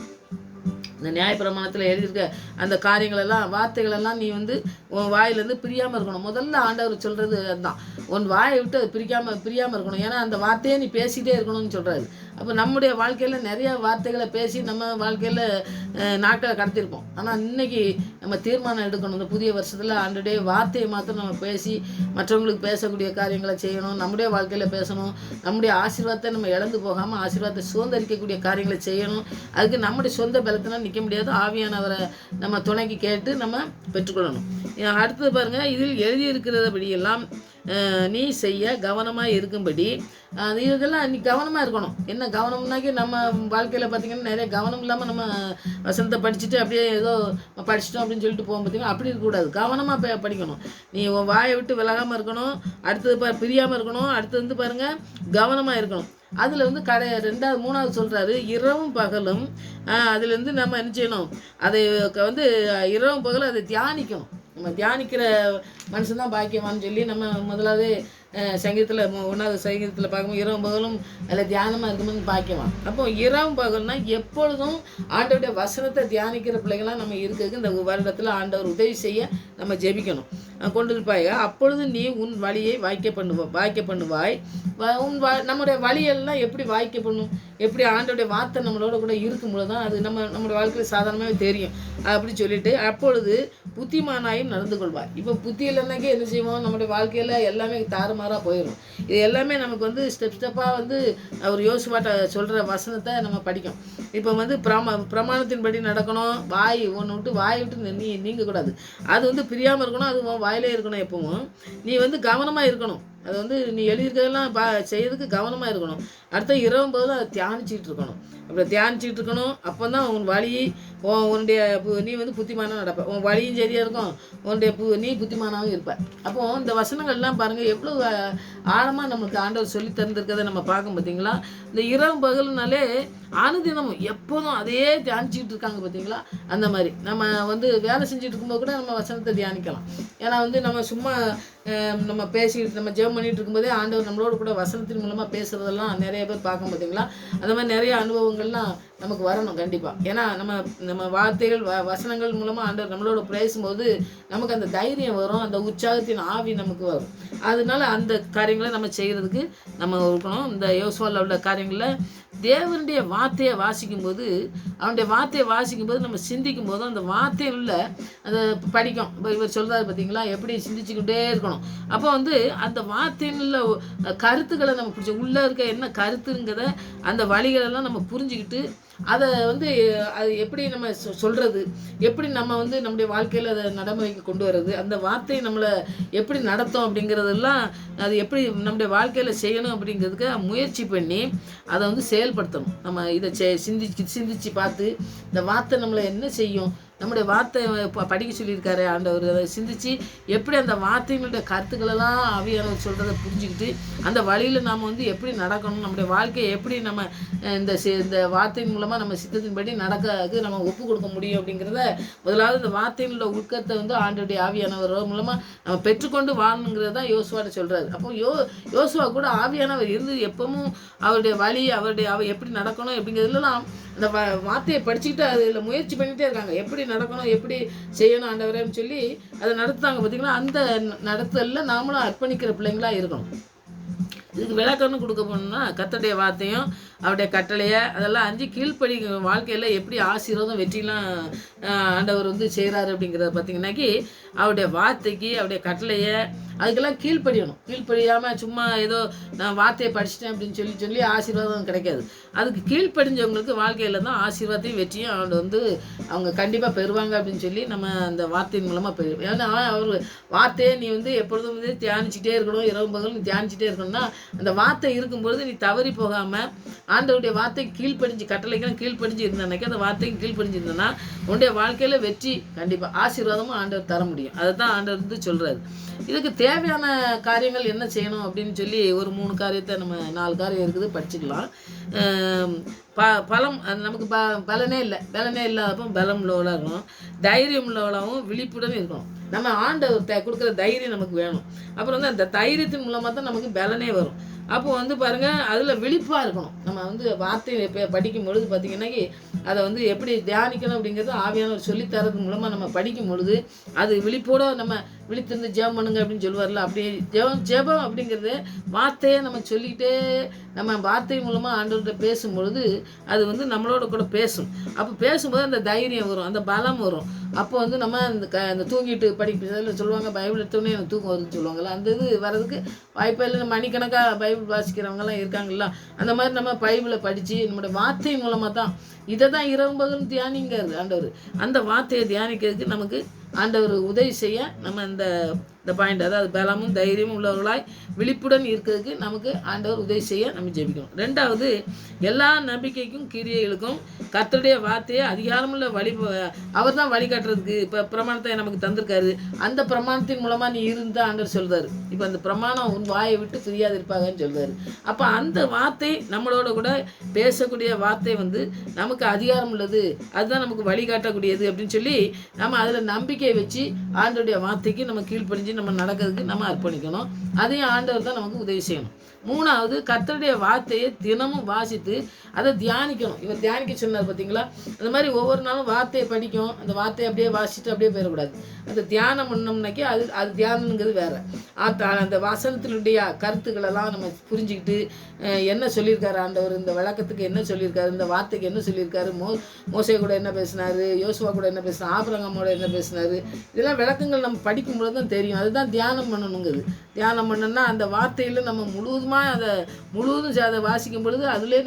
இந்த நியாயப்பிரமாணத்தில் எழுதியிருக்க அந்த காரியங்களெல்லாம் வார்த்தைகளெல்லாம் நீ வந்து உன் வாயிலேருந்து பிரியாமல் இருக்கணும். முதல்ல ஆண்டவர் சொல்கிறது அதுதான், உன் வாயை விட்டு அது பிரியாமல் இருக்கணும். ஏன்னா அந்த வார்த்தையை நீ பேசிகிட்டே இருக்கணும்னு சொல்கிறாரு. அப்போ நம்முடைய வாழ்க்கையில் நிறைய வார்த்தைகளை பேசி நம்ம வாழ்க்கையில் நாட்களை கடத்திருப்போம். ஆனால் இன்றைக்கி நம்ம தீர்மானம் எடுக்கணும், இந்த புதிய வருஷத்தில் ஆண்டுடைய வார்த்தையை மாத்திரம் நம்ம பேசி மற்றவங்களுக்கு பேசக்கூடிய காரியங்களை செய்யணும். நம்முடைய வாழ்க்கையில் பேசணும். நம்முடைய ஆசீர்வாதத்தை நம்ம இழந்து போகாமல் ஆசீர்வாதத்தை சுதந்திரிக்கக்கூடிய காரியங்களை செய்யணும். அதுக்கு நம்முடைய சொந்த பலத்தினால் நிற்க முடியாது. ஆவியானவரை நம்ம துணைக்கு கேட்டு நம்ம பெற்றுக்கொள்ளணும். அடுத்தது பாருங்கள், இதில் எழுதியிருக்கிறபடியெல்லாம் நீ செய்ய கவனமாக இருக்கும்படி இதெல்லாம் நீ கவனமாக இருக்கணும். என்ன கவனம்னாக்கி நம்ம வாழ்க்கையில் பார்த்திங்கன்னா நிறைய கவனம் இல்லாமல் நம்ம வசனத்தை படிச்சுட்டு அப்படியே ஏதோ படிச்சிட்டோம் அப்படின்னு சொல்லிட்டு போகும். பார்த்திங்கன்னா அப்படி இருக்கக்கூடாது. கவனமாக படிக்கணும். நீ உன் வாயை விட்டு விலகாமல் இருக்கணும். அடுத்தது பிரியாமல் இருக்கணும். அடுத்தது வந்து பாருங்கள் கவனமாக இருக்கணும். அதில் வந்து மூணாவது சொல்கிறாரு, இரவும் பகலும் அதுலேருந்து நம்ம என்ன செய்யணும், அதை வந்து இரவும் பகலும் அதை தியானிக்கணும். நம்ம தியானிக்கிற மனுஷன் தான் பாக்கியவான்னு சொல்லி நம்ம முதலாவது சங்கீதத்தில் 1வது சங்கீதத்தில் பார்க்கும்போது இரவும் பகலும் அதில் தியானமாக இருக்கும்போது பாக்கியவான். அப்போ இரவும் பகல்னா எப்பொழுதும் ஆண்டவருடைய வசனத்தை தியானிக்கிற பிள்ளைகளாம் நம்ம இருக்கிறதுக்கு இந்த வருடத்தில் ஆண்டவர் உதவி செய்ய நம்ம ஜெபிக்கணும். கொண்டு இருப்பாய். அப்பொழுது நீ உன் வழியை வாய்க்க பண்ணுவாய். நம்முடைய வழியெல்லாம் எப்படி வாய்க்க பண்ணும், எப்படி ஆண்டோடைய வார்த்தை நம்மளோட கூட இருக்கும்போது தான் அது நம்முடைய வாழ்க்கையில் சாதாரணமாகவே தெரியும். அப்படி சொல்லிட்டு அப்பொழுது புத்திமானாயும் நடந்து கொள்வாய். இப்போ புத்தி இல்லைன்னாக்கே என்ன செய்வோம், நம்முடைய வாழ்க்கையில் எல்லாமே தாறுமாறாக போயிடும். இது எல்லாமே நமக்கு வந்து ஸ்டெப்பாக வந்து அவர் யோசுவாட்ட சொல்கிற வசனத்தை நம்ம படிக்கும். இப்போ வந்து பிரமாணத்தின்படி நடக்கணும். வாய் விட்டு நீங்கக்கூடாது. அது வந்து பிரியாமல் இருக்கணும். அது வாயிலே இருக்கணும். எப்பவும் நீ வந்து கவனமாக இருக்கணும். அது வந்து நீ எழுதியிருக்கிறதெல்லாம் செய்யறதுக்கு கவனமாக இருக்கணும். அடுத்த இரவும் போதும் அதை தியானிச்சிட்டு இருக்கணும். அப்படி தியானிச்சிட்டு இருக்கணும். அப்போ தான் உன் வழி உன்னுடைய நீ வந்து புத்திமானாக நடப்ப. உன் வழியும் சரியாக இருக்கும். உன்னுடைய நீ புத்திமானாகவும் இருப்ப. அப்போ இந்த வசனங்கள்லாம் பாருங்கள் எவ்வளோ ஆழமாக நமக்கு ஆண்டவர் சொல்லி தந்திருக்கிறத நம்ம பார்க்க. பார்த்தீங்களா, இந்த இரவு பகல்னாலே அனுதினமும் எப்போதும் அதே தியானிச்சுட்டு இருக்காங்க. பார்த்தீங்களா, அந்த மாதிரி நம்ம வந்து வேலை செஞ்சுட்டு இருக்கும்போது கூட நம்ம வசனத்தை தியானிக்கலாம். ஏன்னா வந்து நம்ம சும்மா நம்ம பேசிக்கிட்டு நம்ம ஜெபம் பண்ணிகிட்டு இருக்கும்போதே ஆண்டவர் நம்மளோட கூட வசனத்தின் மூலமாக பேசுகிறதெல்லாம் நிறைய பேர் பார்க்க. பார்த்தீங்களா, அந்த மாதிரி நிறைய அனுபவங்கள்லாம் நமக்கு வரணும் கண்டிப்பாக. ஏன்னா நம்ம வார்த்தைகள் வசனங்கள் மூலமாக ஆண்டவர் நம்மளோட பேசும்போது நமக்கு அந்த தைரியம் வரும், அந்த உற்சாகத்தின் ஆவி நமக்கு வரும். அதனால அந்த காரியங்களை நம்ம செய்கிறதுக்கு நம்ம இருக்கணும். இந்த யோசுவாவில் உள்ள காரியங்களில் தேவனுடைய வார்த்தையை வாசிக்கும்போது நம்ம சிந்திக்கும் போதும் அந்த வார்த்தையில் அதை படிக்கும். இப்போ இவர் சொல்கிறாரு பார்த்தீங்களா, எப்படி சிந்திச்சுக்கிட்டே இருக்கணும். அப்போ வந்து அந்த வார்த்தையில் கருத்துக்களை நம்ம பிடிச்ச உள்ளே இருக்க என்ன கருத்துங்கிறத அந்த வழிகளெல்லாம் நம்ம புரிஞ்சுக்கிட்டு அதை வந்து அது எப்படி நம்ம சொல்கிறது, எப்படி நம்ம வந்து நம்முடைய வாழ்க்கையில் அதை நடைமுறைக்கு கொண்டு வர்றது, அந்த வார்த்தையை நம்மளை எப்படி நடத்தும் அப்படிங்கிறதெல்லாம் அது எப்படி நம்முடைய வாழ்க்கையில் செய்யணும் அப்படிங்கிறதுக்கு முயற்சி பண்ணி அதை வந்து செயல்படுத்தணும். நம்ம இதை சிந்திச்சு பார்த்து இந்த வார்த்தை நம்மளை என்ன செய்யும், நம்முடைய வார்த்தை படிக்க சொல்லியிருக்காரு ஆண்டவர். அதை சிந்தித்து எப்படி அந்த வார்த்தைகளுடைய கருத்துக்களெல்லாம் ஆவியானவர் சொல்கிறத புரிஞ்சுக்கிட்டு அந்த வழியில் நாம் வந்து எப்படி நடக்கணும், நம்முடைய வாழ்க்கையை எப்படி நம்ம இந்த வார்த்தையின் மூலமாக நம்ம சித்தத்தின்படி நடக்க நம்ம ஒப்பு கொடுக்க முடியும் அப்படிங்கிறத முதலாவது இந்த வார்த்தைகளோட உட்கத்தை வந்து ஆண்டவருடைய ஆவியானவர் மூலமாக நம்ம பெற்றுக்கொண்டு வாழணுங்கிறத தான் யோசுவாட்ட சொல்கிறாரு. அப்போ யோசுவா கூட ஆவியானவர் இருந்து எப்பவும் அவருடைய வழி அவர் எப்படி நடக்கணும் அப்படிங்கிறதுலாம் அந்த வார்த்தையை படிச்சுக்கிட்டு அதில் முயற்சி பண்ணிகிட்டே இருக்காங்க. எப்படி நடக்கணும், எப்படி செய்யணும் ஆண்டவரேன்னு சொல்லி அதை நடத்துறாங்க. பார்த்தீங்கன்னா அந்த நடத்தலில் நாமளும் அர்ப்பணிக்கிற பிள்ளைங்களாக இருக்கணும். இதுக்கு விளக்கம்னு கொடுக்க போனோம்னா கர்த்தருடைய வார்த்தையும் அவருடைய கட்டளையை அதெல்லாம் அஞ்சு கீழ்ப்படி வாழ்க்கையில் எப்படி ஆசீர்வாதம் வெற்றிலாம் ஆண்டவர் வந்து செய்கிறாரு அப்படிங்கிறத பார்த்தீங்கன்னாக்கி அவருடைய வார்த்தைக்கு அவருடைய கட்டளையை அதுக்கெல்லாம் கீழ்ப்படியாமல் சும்மா ஏதோ நான் வார்த்தையை படிச்சிட்டேன் அப்படின்னு சொல்லி ஆசீர்வாதம் கிடைக்காது. அதுக்கு கீழ்ப்படிஞ்சவங்களுக்கு வாழ்க்கையில் தான் ஆசீர்வாதத்தையும் வெற்றியும் அவங்க கண்டிப்பாக பெறுவாங்க அப்படின்னு சொல்லி நம்ம அந்த வார்த்தையின் மூலமாக பெறுவோம். ஏன்னா அவர் வார்த்தையை நீ வந்து எப்பொழுதும் வந்து தியானிச்சுட்டே இருக்கணும், இரவு பகல் நீ தியானிச்சுட்டே இருக்கணும்னா அந்த வார்த்தை இருக்கும்பொழுது நீ தவறி போகாமல் ஆண்டவருடைய வார்த்தைக்கு கட்டளைக்கெல்லாம் கீழ்ப்படிஞ்சு இருந்தேன்னாக்கி அந்த வார்த்தைக்கு கீழ்ப்படிஞ்சிருந்தேன்னா உன்னுடைய வாழ்க்கையில் வெற்றி கண்டிப்பாக ஆசீர்வாதமும் ஆண்டவர் தர முடியும். அதை தான் ஆண்டவர் வந்து சொல்கிறாரு. இதுக்கு தேவையான காரியங்கள் என்ன செய்யணும் அப்படின்னு சொல்லி ஒரு 3 காரியத்தை நம்ம 4 காரியம் இருக்குது, படிச்சுக்கலாம். பலம் அது நமக்கு பலனே இல்லாதப்போ பலம் உள்ளவளாக இருக்கணும், தைரியம் உள்ளவளாகவும் விழிப்புடன் இருக்கணும். நம்ம ஆண்டவர் கொடுக்குற தைரியம் நமக்கு வேணும். அப்புறம் வந்து அந்த தைரியத்தின் மூலமாக தான் நமக்கு பலனே வரும். அப்போ வந்து பாருங்கள், அதில் விழிப்பாக இருக்கணும். நம்ம வந்து வார்த்தையை படிக்கும் பொழுது பார்த்திங்கன்னா அதை வந்து எப்படி தியானிக்கணும் அப்படிங்கிறது ஆவியானவர் சொல்லித்தரது மூலமாக நம்ம படிக்கும் பொழுது அது விழிப்போடு நம்ம விழித்திருந்து ஜெபம் பண்ணுங்க அப்படின்னு சொல்லுவார்ல, அப்படி ஜெபம் அப்படிங்கிறது வார்த்தையை நம்ம சொல்லிக்கிட்டே நம்ம வார்த்தை மூலமாக ஆண்டவர்கிட்ட பேசும்பொழுது அது வந்து நம்மளோட கூட பேசும். அப்போ பேசும்போது அந்த தைரியம் வரும், அந்த பலம் வரும். அப்போ வந்து நம்ம இந்த தூங்கிட்டு படிக்கிறதுல சொல்லுவாங்க, பைபிள் எடுத்தோடனே எனக்கு தூக்கம் வருதுன்னு சொல்லுவாங்கள்ல, அந்த இது வர்றதுக்கு வாய்ப்பே இல்லை. நம்ம மணிக்கணக்காக பைபிள் வாசிக்கிறவங்கலாம் இருக்காங்கல்ல, அந்த மாதிரி நம்ம பைபிளை படித்து நம்மளோட வார்த்தை மூலமாக தான் இதை தான் இரவு பகலும் தியானிங்கிறது ஆண்டவர். அந்த வார்த்தையை தியானிக்கிறதுக்கு நமக்கு ஆண்டவர் உதவி செய்ய நம்ம இந்த பாயிண்ட், அதாவது பலமும் தைரியமும் உள்ளவர்களாய் விழிப்புடன் இருக்கிறதுக்கு நமக்கு ஆண்டவர் உதவி செய்ய நம்ம ஜெபிக்கணும். ரெண்டாவது, எல்லா நம்பிக்கைக்கும் கிரியைகளுக்கும் கர்த்தருடைய வார்த்தையை அதிகாரமுள்ள அவர் தான் வழிகாட்டுறதுக்கு இப்போ பிரமாணத்தை நமக்கு தந்திருக்காரு. அந்த பிரமாணத்தின் மூலமாக நீ இருந்தால் ஆண்டவர் சொல்கிறாரு. இப்போ அந்த பிரமாணம் உன் வாயை விட்டு பிரியாது இருப்பாங்கன்னு சொல்கிறாரு. அப்போ அந்த வார்த்தை நம்மளோட கூட பேசக்கூடிய வார்த்தை வந்து நமக்கு அதிகாரம் உள்ளது, அதுதான் நமக்கு வழிகாட்டக்கூடியது அப்படின்னு சொல்லி நம்ம அதில் நம்பிக்கையை வச்சு ஆண்டவருடைய வார்த்தைக்கு நம்ம கீழ்ப்படிஞ்சு நம்ம நடக்கிறதுக்கு நம்ம அர்ப்பணிக்கணும். அதையும் ஆண்டவர் தான் நமக்கு உதவி செய்யணும். மூணாவது, கர்த்தருடைய வார்த்தையை தினமும் வாசித்து அதை தியானிக்கணும். இவர் தியானிக்க சொன்னார் பார்த்தீங்களா, அந்த மாதிரி ஒவ்வொரு நாளும் வார்த்தையை படிக்கும், அந்த வார்த்தையை அப்படியே வாசிச்சுட்டு அப்படியே போயிடக்கூடாது. அந்த தியானம் பண்ணோம்னாக்கி அது தியானங்கிறது வேறு. அந்த வசனத்தினுடைய கருத்துக்களெல்லாம் நம்ம புரிஞ்சுக்கிட்டு என்ன சொல்லியிருக்காரு ஆண்டவர், இந்த விளக்கத்துக்கு என்ன சொல்லியிருக்காரு, இந்த வார்த்தைக்கு என்ன சொல்லியிருக்காரு, மோசே கூட என்ன பேசினார், யோசுவா கூட என்ன பேசினார், ஆபிரகாமோட என்ன பேசினார், இதெல்லாம் விளக்கங்கள் நம்ம படிக்கும்போது தான் தெரியும். அதுதான் தியானம் பண்ணணுங்கிறது. தியானம் பண்ணோன்னா அந்த வார்த்தையில் நம்ம முழுவதும் அதை வாசிக்கும் பொழுது அதிலே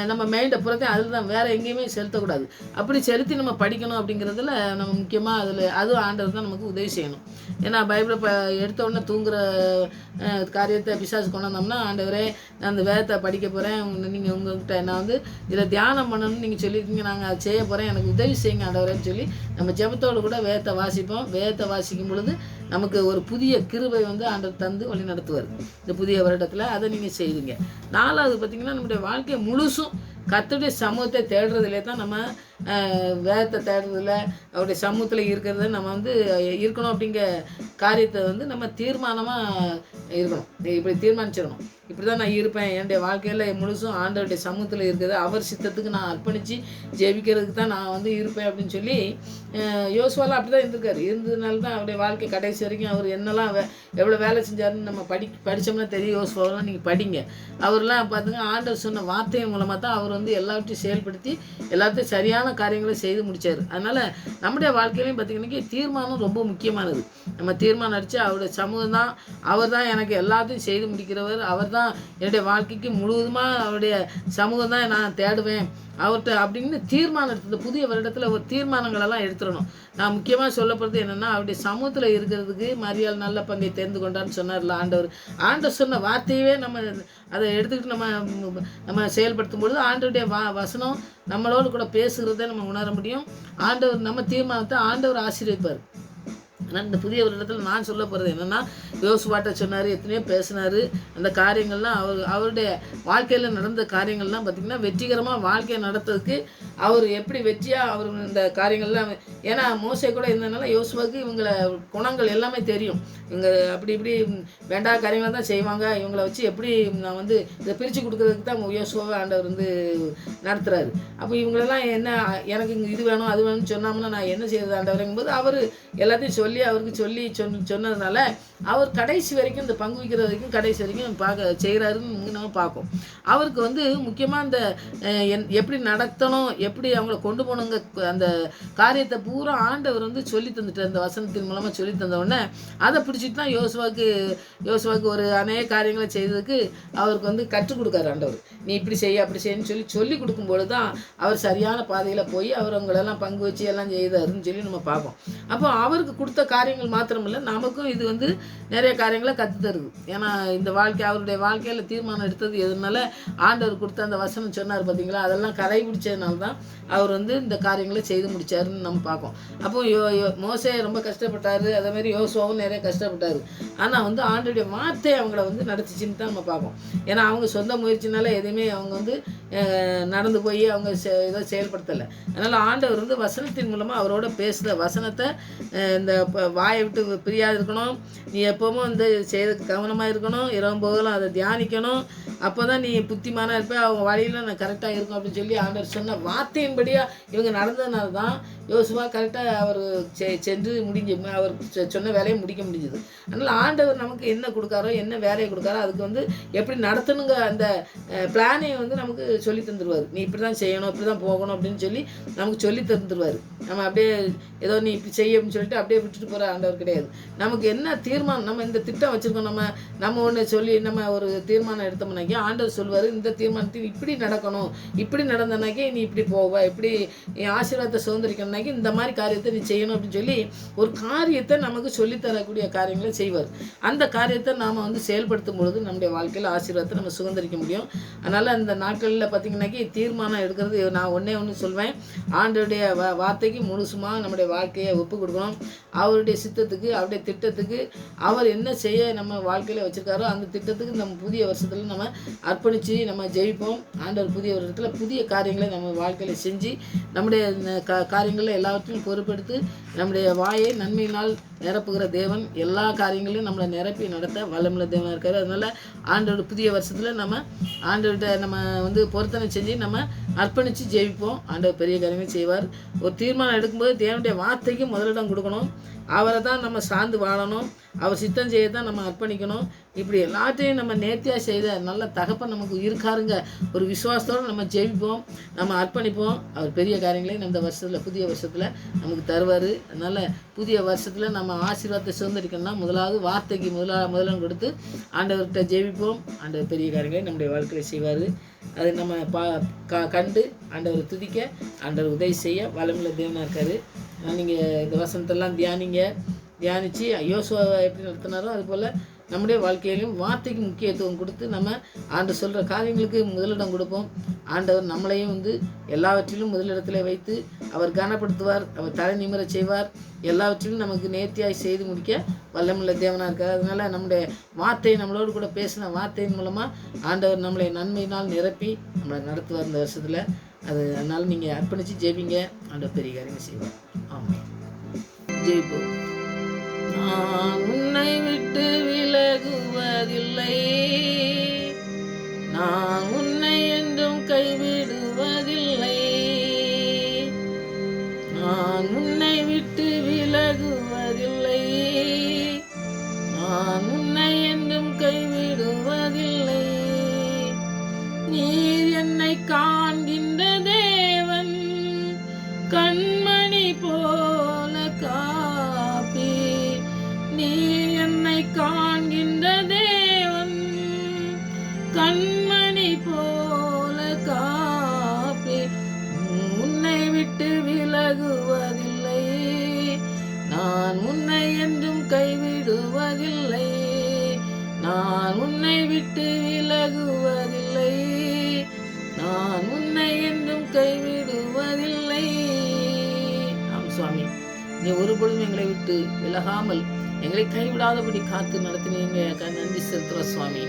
நம்ம மைண்டை புறத்தை அதில் தான், வேறு எங்கேயுமே செலுத்தக்கூடாது. அப்படி செலுத்தி நம்ம படிக்கணும். அப்படிங்கிறதுல நம்ம முக்கியமாக அதுவும் ஆண்டவர் தான் நமக்கு உதவி செய்யணும். ஏன்னா பைபிளை எடுத்த உடனே தூங்குற காரியத்தை பிசாசு கொண்டாந்தோம்னா, ஆண்டவரே நான் அந்த வேதத்தை படிக்க போகிறேன், நீங்கள் உங்கள்கிட்ட நான் வந்து இதில் தியானம் பண்ணணும்னு நீங்கள் சொல்லியிருக்கீங்க, நாங்கள் அதை செய்ய போகிறேன், எனக்கு உதவி செய்யுங்க ஆண்டவரேன்னு சொல்லி நம்ம ஜெபத்தோடு கூட வேதத்தை வாசிப்போம். வேதத்தை வாசிக்கும் பொழுது நமக்கு ஒரு புதிய கிருபை வந்து ஆண்டவர் தந்து வழி நடத்துவார் இந்த புதிய வருடத்தில். அதை நீங்கள் செய்வீங்க. நாலாவது பார்த்திங்கன்னா, நம்முடைய வாழ்க்கையை முழுசும் கர்த்தருடைய சமூகத்தை தேடுறதுலே தான் நம்ம வேதத்தை தேடுறதில்ல, அவருடைய சமூகத்தில் இருக்கிறத நம்ம வந்து இருக்கணும். அப்படிங்கிற காரியத்தை வந்து நம்ம தீர்மானமாக இருக்கணும். இப்படி தீர்மானிச்சிடணும், இப்படி தான் நான் இருப்பேன், என்னுடைய வாழ்க்கையில் முழுசும் ஆண்டவருடைய சமூகத்தில் இருக்கிறது, அவர் சித்தத்துக்கு நான் அர்ப்பணித்து ஜெபிக்கிறதுக்கு தான் நான் வந்து இருப்பேன் அப்படின்னு சொல்லி யோசுவாலாம் அப்படி தான் இருந்திருக்காரு. இருந்ததுனால தான் அவருடைய வாழ்க்கை கடைசி வரைக்கும் அவர் என்னெல்லாம் எவ்வளோ வேலை செஞ்சாருன்னு நம்ம படித்தோம்னா தெரியும். யோசுவாவெல்லாம் நீங்கள் படிங்க. அவர்லாம் பார்த்துங்க, ஆண்டவர் சொன்ன வார்த்தையின் மூலமாக தான் அவர் வந்து எல்லாத்தையும் செயல்படுத்தி எல்லாத்தையும் சரியான காரியங்களை செய்து முடித்தார். அதனால் நம்முடைய வாழ்க்கையிலையும் பார்த்திங்கன்னா தீர்மானம் ரொம்ப முக்கியமானது. நம்ம தீர்மானம் அடித்து அவருடைய சமூகம் தான், அவர் தான் எனக்கு எல்லாத்தையும் செய்து முடிக்கிறவர், அவர் தான் என்னுடைய வாழ்க்கைக்கு முழுவதுமாக அவருடைய சமூகம் தான் நான் தேடுவேன் அவர்கிட்ட அப்படின்னு தீர்மானம் எடுத்து இந்த புதிய வருடத்தில் ஒரு தீர்மானங்களெல்லாம் எடுத்துடணும். நான் முக்கியமாக சொல்லப்படுறது என்னென்னா, அவருடைய சமூகத்தில் இருக்கிறதுக்கு மரியாள் நல்ல பங்கை தெரிந்து கொண்டான்னு சொன்னார்ல ஆண்டவர் சொன்ன வார்த்தையவே நம்ம அதை எடுத்துக்கிட்டு நம்ம செயல்படுத்தும் பொழுது ஆண்டவருடைய வசனம் நம்மளோடு கூட பேசுகிறத நம்ம உணர முடியும். ஆண்டவர் நம்ம தீர்மானத்தை ஆண்டவர் ஆசீர்வதிப்பார். ஆனால் இந்த புதிய வருடத்தில் நான் சொல்ல போகிறது என்னென்னா, யோசுவாட்ட சொன்னார், எத்தனையோ பேசினார். அந்த காரியங்கள்லாம் அவருடைய வாழ்க்கையில் நடந்த காரியங்கள்லாம் பார்த்திங்கன்னா வெற்றிகரமாக வாழ்க்கையை நடத்துறதுக்கு அவர் எப்படி வெற்றியாக அவர் இந்த காரியங்கள்லாம், ஏன்னா மோசே கூட இருந்ததுனால யோசுவாவுக்கு இவங்களை குணங்கள் எல்லாமே தெரியும். இவங்க அப்படி இப்படி வேண்டாத காரியங்கள் தான் செய்வாங்க, இவங்களை வச்சு எப்படி நான் வந்து இதை பிரித்து கொடுக்குறதுக்கு தான் யோசுவாவை ஆண்டவர் வந்து நடத்துகிறாரு. அப்போ இவங்களெல்லாம் என்ன, எனக்கு இங்கே இது வேணும் அது வேணும்னு சொன்னாங்கன்னா நான் என்ன செய்கிறது ஆண்டவருங்கும்போது அவர் எல்லாத்தையும் அவருக்கு சொன்னதுனால அவர் கடைசி வரைக்கும் இந்த பங்கு வைக்கிற வரைக்கும் கடைசி வரைக்கும் செய்கிறாருன்னு நம்ம பார்ப்போம். அவருக்கு வந்து முக்கியமாக இந்த எப்படி நடத்தணும், எப்படி அவங்கள கொண்டு போகணுங்க, அந்த காரியத்தை பூரா ஆண்டவர் வந்து சொல்லி தந்துட்டார். அந்த வசனத்தின் மூலமாக சொல்லி தந்தவுடனே அதை பிடிச்சிட்டு தான் யோசுவாவுக்கு ஒரு அநேக காரியங்களை செய்ததுக்கு அவருக்கு வந்து கற்றுக் கொடுக்காரு ஆண்டவர். நீ இப்படி செய்ய அப்படி செய்யன்னு சொல்லி கொடுக்கும்போது தான் அவர் சரியான பாதையில் போய் அவர் அவங்களெல்லாம் பங்கு வச்சு எல்லாம் செய்தாருன்னு சொல்லி நம்ம பார்ப்போம். அப்போ அவருக்கு கொடுத்த காரியங்கள் மாத்திரமில்லை, நமக்கும் இது வந்து நிறைய காரியங்களை கற்று தருது. ஏன்னா இந்த அவருடைய வாழ்க்கையில் தீர்மானம் எடுத்தது எதுனால ஆண்டவர் கொடுத்த அந்த வசனம் சொன்னார் பார்த்தீங்களா, அதெல்லாம் கடைபிடிச்சதுனால தான் அவர் வந்து இந்த காரியங்களை செய்து முடித்தாருன்னு நம்ம பார்ப்போம். அப்போ மோசே ரொம்ப கஷ்டப்பட்டார், அதேமாதிரி யோசுவாவும் நிறைய கஷ்டப்பட்டார். ஆனால் வந்து ஆண்டவருடைய வார்த்தை அவங்கள வந்து நடத்திச்சின்னு தான் நம்ம பார்ப்போம். ஏன்னா அவங்க சொந்த முயற்சினால எதுவுமே அவங்க வந்து நடந்து போய் அவங்க ஏதோ செயல்படுத்தலை. அதனால் ஆண்டவர் வந்து வசனத்தின் மூலமாக அவரோட பேசுகிற வசனத்தை இந்த வாயை விட்டு பிரியாது இருக்கணும், நீ எப்போ எப்பவும் வந்து செய்யறதுக்கு கவனமாக இருக்கணும், இரவும் போகலாம் அதை தியானிக்கணும். அப்போ தான் நீ புத்திமானாக இருப்ப, அவங்க வழியில் நான் கரெக்டாக இருக்கும் அப்படின்னு சொல்லி ஆண்டவர் சொன்ன வார்த்தையின்படியாக இவங்க நடந்ததுனால தான் யோசுவா கரெக்டாக அவர் சென்று அவர் சொன்ன வேலையை முடிக்க முடிஞ்சுது. அதனால் ஆண்டவர் நமக்கு என்ன கொடுக்காரோ, என்ன வேலையை கொடுக்காரோ, அதுக்கு வந்து எப்படி நடத்தணுங்க அந்த பிளானை வந்து நமக்கு சொல்லி தந்துடுவார். நீ இப்படி தான் செய்யணும், இப்படி தான் போகணும் அப்படின்னு சொல்லி நமக்கு சொல்லி தந்துடுவார். நம்ம அப்படியே ஏதோ நீ இப்படி செய்ய அப்படின்னு சொல்லிட்டு அப்படியே விட்டுட்டு போகிற ஆண்டவர் கிடையாது. நமக்கு என்ன தீர்மானம், நம்ம இந்த திட்டம் வச்சுருக்கோம், நம்ம ஒன்று சொல்லி நம்ம ஒரு தீர்மானம் எடுத்தோம்னாக்கி ஆண்டவர் சொல்வார், இந்த தீர்மானத்தில் இப்படி நடக்கணும், இப்படி நடந்தனாக்கி நீ இப்படி போவ, இப்படி ஆசீர்வாதத்தை சுதந்திரிக்கணும்னாக்கி இந்த மாதிரி காரியத்தை நீ செய்யணும் அப்படின்னு சொல்லி ஒரு காரியத்தை நமக்கு சொல்லித்தரக்கூடிய காரியங்களை செய்வார். அந்த காரியத்தை நாம் வந்து செயல்படுத்தும் பொழுது நம்முடைய வாழ்க்கையில் ஆசீர்வாதத்தை நம்ம சுதந்திரிக்க முடியும். அதனால் அந்த நாட்களில் பார்த்திங்கனாக்கி தீர்மானம் எடுக்கிறது நான் ஒன்று சொல்வேன், ஆண்டவருடைய வார்த்தைக்கு முழுசுமாக நம்முடைய வாழ்க்கையை ஒப்பு கொடுக்கணும். அவருடைய சித்தத்துக்கு, அவருடைய திட்டத்துக்கு, அவர் என்ன செய்ய நம்ம வாழ்க்கையில் வச்சுருக்காரோ அந்த திட்டத்துக்கு நம்ம புதிய வருஷத்தில் நம்ம அர்ப்பணித்து நம்ம ஜெயிப்போம். ஆண்டவர் புதிய வருஷத்தில் புதிய காரியங்களை நம்ம வாழ்க்கையில் செஞ்சு நம்முடைய காரியங்களில் எல்லாவற்றையும் பொறுப்பெடுத்து நம்முடைய வாயை நன்மையினால் நிரப்புகிற தேவன் எல்லா காரியங்களையும் நம்மளை நிரப்பி நடத்த வல்லமுள்ள தேவனாக இருக்கார். அதனால் ஆண்டவர் புதிய வருஷத்தில் நம்ம ஆண்டவர்கிட்ட நம்ம வந்து பொருத்தனை செஞ்சு நம்ம அர்ப்பணித்து ஜெயிப்போம். ஆண்டவர் பெரிய காரியங்கள் செய்வார். ஒரு தீர்மானம் எடுக்கும்போது தேவனுடைய வார்த்தைக்கு முதலிடம் கொடுக்கணும். அவரை தான் நம்ம சார்ந்து வாழணும். அவர் சித்தம் செய்ய தான் நம்ம அர்ப்பணிக்கணும். இப்படி எல்லாத்தையும் நம்ம நேர்த்தியாக செய்த நல்ல தகப்பன் நமக்கு இருக்காருங்க. ஒரு விசுவாசத்தோடு நம்ம ஜெயிப்போம், நம்ம அர்ப்பணிப்போம். அவர் பெரிய காரியங்களையும் இந்த வருஷத்தில் புதிய வருஷத்தில் நமக்கு தருவார். அதனால் புதிய வருஷத்தில் நம்ம ஆசீர்வாதத்தை சுதந்திரிக்கணும்னா முதலாவது வார்த்தைக்கு முதலிடம் கொடுத்து ஆண்டவர்கிட்ட ஜெயிப்போம். ஆண்டவர் பெரிய காரியங்களை நம்முடைய வாழ்க்கையில் செய்வார். அது நம்ம கண்டு ஆண்டவர் துதிக்க, ஆண்டவர் உதவி செய்ய வல்லமுள்ள தேவனாக இருக்கார். நீங்கள் இந்த வசனத்தெல்லாம் தியானித்து யோசுவாவை எப்படி நடத்தினாரோ அதுபோல் நம்முடைய வாழ்க்கையிலும் வார்த்தைக்கு முக்கியத்துவம் கொடுத்து நம்ம ஆண்டவர் சொல்கிற காரியங்களுக்கு முதலிடம் கொடுப்போம். ஆண்டவர் நம்மளையும் வந்து எல்லாவற்றிலும் முதலிடத்தில் வைத்து அவர் கனப்படுத்துவார், அவர் தலை நிமிர செய்வார். எல்லாவற்றிலும் நமக்கு நேர்த்தியாய் செய்து முடிக்க வல்லமுள்ள தேவனாக இருக்கார். அதனால் நம்முடைய வார்த்தையை நம்மளோடு கூட பேசின வார்த்தையின் மூலமாக ஆண்டவர் நம்மளை நன்மையினால் நிரப்பி நம்மளை நடத்துவார் இந்த வருஷத்தில். அதனால் நீங்கள் அர்ப்பணித்து ஜெயிப்பீங்க, ஆண்டவர் பெரிய காரியங்கள் செய்வார். ஆமாம், ஜெயிப்போம். நான் உன்னை விட்டு விலகுவதில்லை, நான் உன்னை என்றும் கைவிடுவதில்லை, நான் உன்னை விட்டு விலகுவதில்லை, நான் உன்னை என்றும் கைவிடுவதில்லை. நீர் என்னை காண்கின்ற தேவன், கண்மணி போல காப்பி. நீ என்னை காண்கின்ற தேவன், கண்மணி போல காப்பி. உன்னை விட்டு விலகுவதில்லை, நான் உன்னை என்றும் கைவிடுவதில்லை, நான் உன்னை விட்டு விலகுவதில்லை, நான் உன்னை என்றும் கைவிடுவதில்லை. ஆம் சுவாமி, நீ ஒரு பொழுதும் எங்களை விட்டு விலகாமல் எங்களை கைவிடாதபடி காத்து நடத்தினீங்க. நன்றி செலுத்துகிறோம் சுவாமி.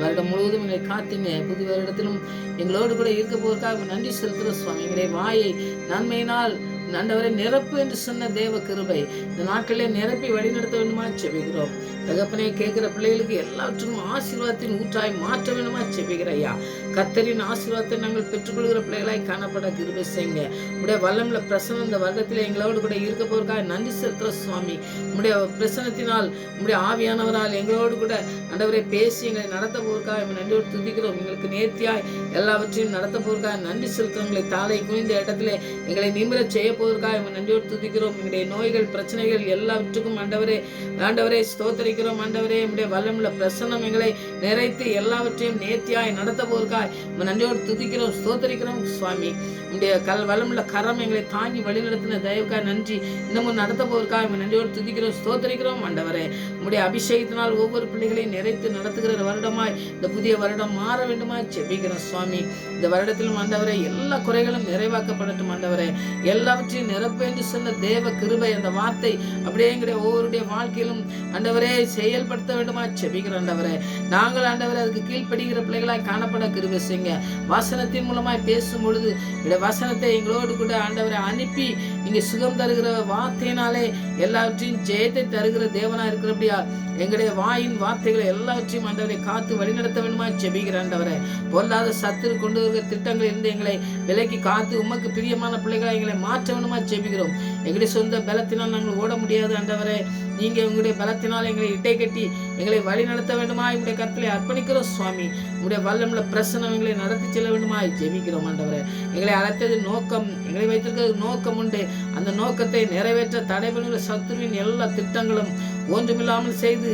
வருடம் முழுவதும் எங்களை காத்தீங்க. புது வருடத்திலும் எங்களோடு கூட இருக்க போவதற்காக நன்றி செலுத்துகிறோம் சுவாமி. எங்களை வாயை நன்மையினால் ஆண்டவரை நிரப்பு என்று சொன்ன தேவ கிருபை இந்த நாட்களிலே நிரப்பி வழிநடத்த வேண்டுமா செபிக்கிறோம். தகப்பனே, கேட்கிற பிள்ளைகளுக்கு எல்லாவற்றும் ஆசீர்வாதத்தின் ஊற்றாய் மாற்ற வேண்டுமா செபிக்கிற ஐயா. கர்த்தரின் ஆசீர்வாதத்தை நாங்கள் பெற்றுக்கொள்கிற பிள்ளைகளாய் காணப்பட கிருபை செய்யுங்க. உடைய வல்லமுள்ள பிரசனம் இந்த வருடத்தில் எங்களோடு கூட இருக்க போவதற்காக நன்றி செலுத்துகிற சுவாமி. உடைய பிரசனத்தினால் உடைய ஆவியானவரால் எங்களோடு கூட ஆண்டவரை பேசி எங்களை நடத்த போவதற்காக நன்றியோடு துதிக்கிறோம். எங்களுக்கு நேர்த்தியாய் எல்லாவற்றையும் நடத்த போவதற்காக நன்றி செலுத்துகிறோம். எங்களை தாளை குனிந்த இடத்துல எங்களை நிமிர செய்ய போவதற்காக நன்றியோடு துதிக்கிறோம். எங்களுடைய நோய்கள் பிரச்சனைகள் எல்லாவற்றுக்கும் ஆண்டவரை ஸ்தோத்திரிக்கிறோம். ஆண்டவரே, நம்முடைய வல்லமுள்ள பிரசன்னம் எங்களை நிறைத்து எல்லாவற்றையும் நேர்த்தியாய் நடத்த போவதற்காக நன்றியோடு துதிக்கிறோம், ஸ்தோத்திரிக்கிறோம் சுவாமி. நம்முடைய வல்லமுள்ள கரம் எங்களை தாங்கி வழிநடத்தின தயவுக்காக நன்றி. இன்னமும் நடத்த போவதற்காக நன்றியோடு துதிக்கிறோம், ஸ்தோத்திரிக்கிறோம். ஆண்டவரே, நம்முடைய அபிஷேகத்தினால் ஒவ்வொரு பிள்ளைகளையும் நிறைத்து நடத்துகிற வருடமாய் இந்த புதிய வருடம் மாற வேண்டுமாய் ஜெபிக்கிறோம் சுவாமி. இந்த வருடத்திலும் ஆண்டவரே எல்லா குறைகளும் நிறைவாக்கப்படட்டும் ஆண்டவரே. எல்லாவற்றையும் நிரப்பு என்று சொன்ன தேவ கிருபை அந்த வார்த்தை அப்படியே எங்களுடைய ஒவ்வொருடைய வாழ்க்கையிலும் ஆண்டவரே செயல்படுத்த வேண்டுமா செபிக்கிறோம் ஆண்டவரே. நாங்கள் ஆண்டவரே அதுக்கு கீழ்ப்படுகிற பிள்ளைகளாய் காணப்பட கிருபை செய்யுங்க. வசனத்தின் மூலமாய் பேசும் பொழுது இந்த வசனத்தை எங்களோடு கூட ஆண்டவரை அனுப்பி நீங்க சுகம் தருகிற வார்த்தையினாலே எல்லாவற்றையும் ஜெயத்தை தருகிற தேவனா இருக்கிறபடியா எங்களுடைய வாயின் வார்த்தைகளை எல்லாவற்றையும் ஆண்டவரை காத்து வழிநடத்த வேண்டுமா ஜெபிக்கிற ஆண்டவரை. பொல்லாத சத்துரு கொண்டு வருகிற திட்டங்கள் இருந்து எங்களை விலைக்கு காத்து உமக்கு பிரியமான பிள்ளைகளை எங்களை மாற்ற வேண்டுமா ஜெபிக்கிறோம். எங்களுடைய சொந்த பலத்தினால் நாங்கள் ஓட முடியாது ஆண்டவரை. நீங்க உங்களுடைய பலத்தினால் எங்களை இட்டை கட்டி எங்களை வழி நடத்த வேண்டுமா உங்களுடைய கருத்திலே அர்ப்பணிக்கிறோம் சுவாமி. உங்களுடைய வல்லமுள்ள பிரசனம் எங்களை நடத்தி செல்ல வேண்டுமா ஜெபிக்கிறோம் ஆண்டவரை. எங்களை அழைத்தது நோக்கம், எங்களை வைத்திருக்கிறது நோக்கம் உண்டு. அந்த நோக்கத்தை நிறைவேற்ற தடைபடுகிற சத்துருவின் எல்லா திட்டங்களும் ஒன்றுமில்லாமல் செய்து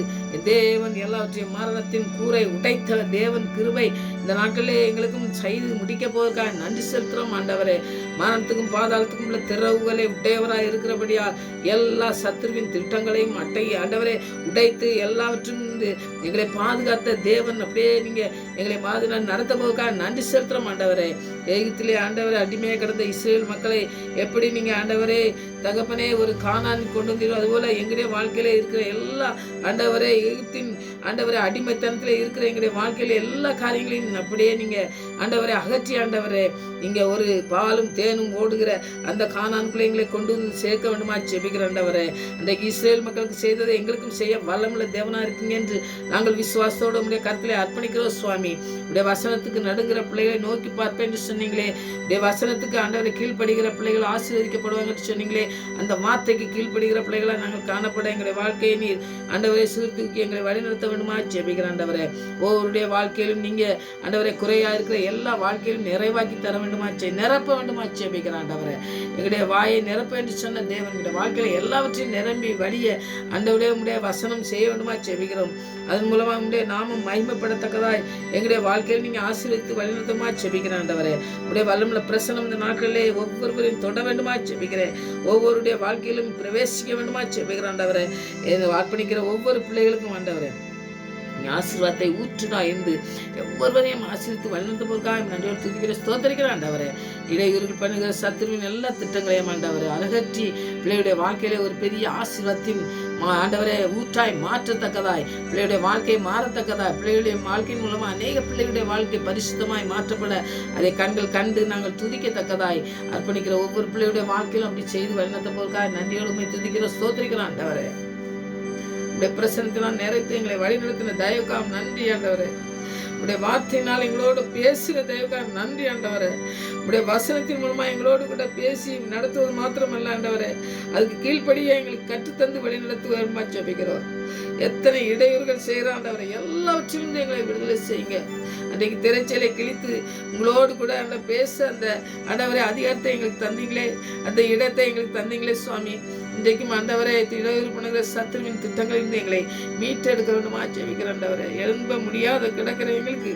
தேவன் எல்லாவற்றையும் மரணத்தின் கூரை உடைத்த தேவன் கிருபை இந்த நாட்களிலே எங்களுக்கும் செய்து முடிக்க போவதற்காக நன்றி செலுத்துறோம் ஆண்டவரே. மரணத்துக்கும் பாதாளத்துக்கும் உள்ள திறவுகளை உடையவராய் இருக்கிறபடியால் எல்லா சத்துருவின் திட்டங்களையும் ஆண்டவரே உடைத்து எல்லாவற்றும் எங்களை பாதுகாத்த தேவன் அப்படியே நீங்க எங்களை நடத்த போவதற்காக நன்றி செலுத்துறோம் ஆண்டவரே. எகிப்திலே ஆண்டவரை அடிமையாக கிடந்த இஸ்ரேல் மக்களை எப்படி நீங்க ஆண்டவரே தகப்பனே ஒரு கானான் கொண்டு வந்தீரோ அதுபோல எங்களுடைய வாழ்க்கையில இருக்கிற எல்லா ஆண்டவரே எகிப்தின் ஆண்டவரை அடிமைத்தனத்துல இருக்கிற எங்களுடைய வாழ்க்கையில எல்லா காரியங்களையும் அப்படியே நீங்க ஆண்டவரை அகற்றி ஆண்டவரே நீங்க ஒரு பாலும் தேனும் ஓடுகிற அந்த கானான்குள்ளே எங்களை கொண்டு வந்து சேர்க்க வேண்டுமா ஜெபிக்கிற ஆண்டவரே. அன்றைக்கு இஸ்ரேல் மக்களுக்கு செய்ததை எங்களுக்கும் செய்ய வல்லமுள்ள தேவனா இருக்கீங்க என்று நாங்கள் விசுவாசத்தோட உடைய கருத்திலே அர்ப்பணிக்கிறோம் சுவாமி. உடைய வசனத்துக்கு நடுங்கிற பிள்ளைகளை நோக்கி பார்ப்பேன் என்று சொன்னீங்களே. உடைய வசனத்துக்கு ஆண்டவரை கீழ்ப்படுகிற பிள்ளைகள் ஆசீர்வதிக்கப்படுவாங்க என்று சொன்னீங்களே. அந்த வார்த்தைக்கு கீழ்ப்படுகிற பிள்ளைகளை நாங்கள் காணப்பட எங்களுடைய வாழ்க்கையை நீர் ஆண்டவரை சீர்தூக்கி எங்களை வழிநடத்த வேண்டுமா ஜெபிக்கிற ஆண்டவரே. ஒவ்வொருடைய வாழ்க்கையிலும் நீங்க ஆண்டவரை குறையா இருக்கிற எல்லா வாழ்க்கையிலும் நிறைவாக்கி தர வேண்டுமா நிரப்ப வேண்டுமா ஜெபிக்கிற ஆண்டவரே. எங்களுடைய வாயை நிரப்ப என்று சொன்ன தேவனுடைய வாழ்க்கையில எல்லாவற்றையும் நிரம்பி வழிய ஆண்டவரே உடைய வசனம் செய்ய வேண்டுமா ஜெபிக்கிறோம். அதன் மூலமா உடைய நாமம் மகிமைப்படத்தக்கதாய் எங்களுடைய வாழ்க்கையில் நீங்க ஆசீர்வதித்து வழிநடத்தமா ஜெபிக்கிற ஆண்டவரே. உடைய வல்லமுள்ள பிரசனம் இந்த நாட்களிலே ஒவ்வொருவரையும் தொட வேண்டுமா ஜெபிக்கிறேன். ஒவ்வொருடைய வாழ்க்கையிலும் பிரவேசிக்க வேண்டுமா ஜெபிக்கிற ஆண்டவரே. அர்ப்பணிக்கிற ஒவ்வொரு பிள்ளைகளுக்கும் ஆண்டவரே ஆசீர்வாதத்தை ஊற்றுதா என்று ஒவ்வொருவரையும் ஆசீர்வித்து வழிநடத்த போருக்காக நன்றியோடு துதிக்கிற ஸ்தோத்தரிக்கிற ஆண்டவரே. இடையூறுகள் பண்ணுகிற சத்துருவின் எல்லா திட்டங்களையும் ஆண்டவரே அழகற்றி பிள்ளையுடைய வாழ்க்கையிலே ஒரு பெரிய ஆசீர்வாதத்தின் ஆண்டவரே ஊற்றாய் மாற்றத்தக்கதாய் பிள்ளையுடைய வாழ்க்கை மாறத்தக்கதாய் பிள்ளைகளுடைய வாழ்க்கையின் மூலமா அநேக பிள்ளைகளுடைய வாழ்க்கை பரிசுத்தமாய் மாற்றப்பட அதை கண்கள் கண்டு நாங்கள் துதிக்கத்தக்கதாய் அர்ப்பணிக்கிற ஒவ்வொரு பிள்ளையுடைய வாழ்க்கையிலும் அப்படி செய்து வழிநடத்த போருக்காக நன்றியோடு துதிக்கிற ஸ்தோத்தரிக்கிற ஆண்டவரே. பிரசனத்தினால் நிறைத்து எங்களை வழிநடத்தின தயவுக்காக நன்றி ஆண்டவரே. உடைய வார்த்தையினால் எங்களோடு பேசுகிற தயவுக்காக நன்றி ஆண்டவரே. உடைய வசனத்தின் மூலமா எங்களோடு கூட பேசி நடத்துவது மாத்திரமல்ல ஆண்டவரே அதுக்கு கீழ்ப்படியே எங்களுக்கு கற்றுத்தந்து வழி நடத்துவா ஜெபிக்கிறோம். எத்தனை இடையூறுகள் செய்கிற ஆண்டவரை எல்லாவற்றிலும் எங்களை விடுதலை செய்யுங்க. அன்றைக்கு திரைச்சலை கிழித்து உங்களோடு கூட அந்த பேச அந்த ஆண்டவரை அதிகாரத்தை எங்களுக்கு தந்தீங்களே, அந்த இடத்தை எங்களுக்கு தந்தீங்களே சுவாமி. இன்றைக்கும் ஆண்டவரை இடையூறு பண்ணுகிற சத்துருவின் திட்டங்களிலிருந்து எங்களை மீட்டெடுக்க வேண்டுமா ஜெபிக்கிற ஆண்டவரை. எழும்ப முடியாத கிடக்கிற எங்களுக்கு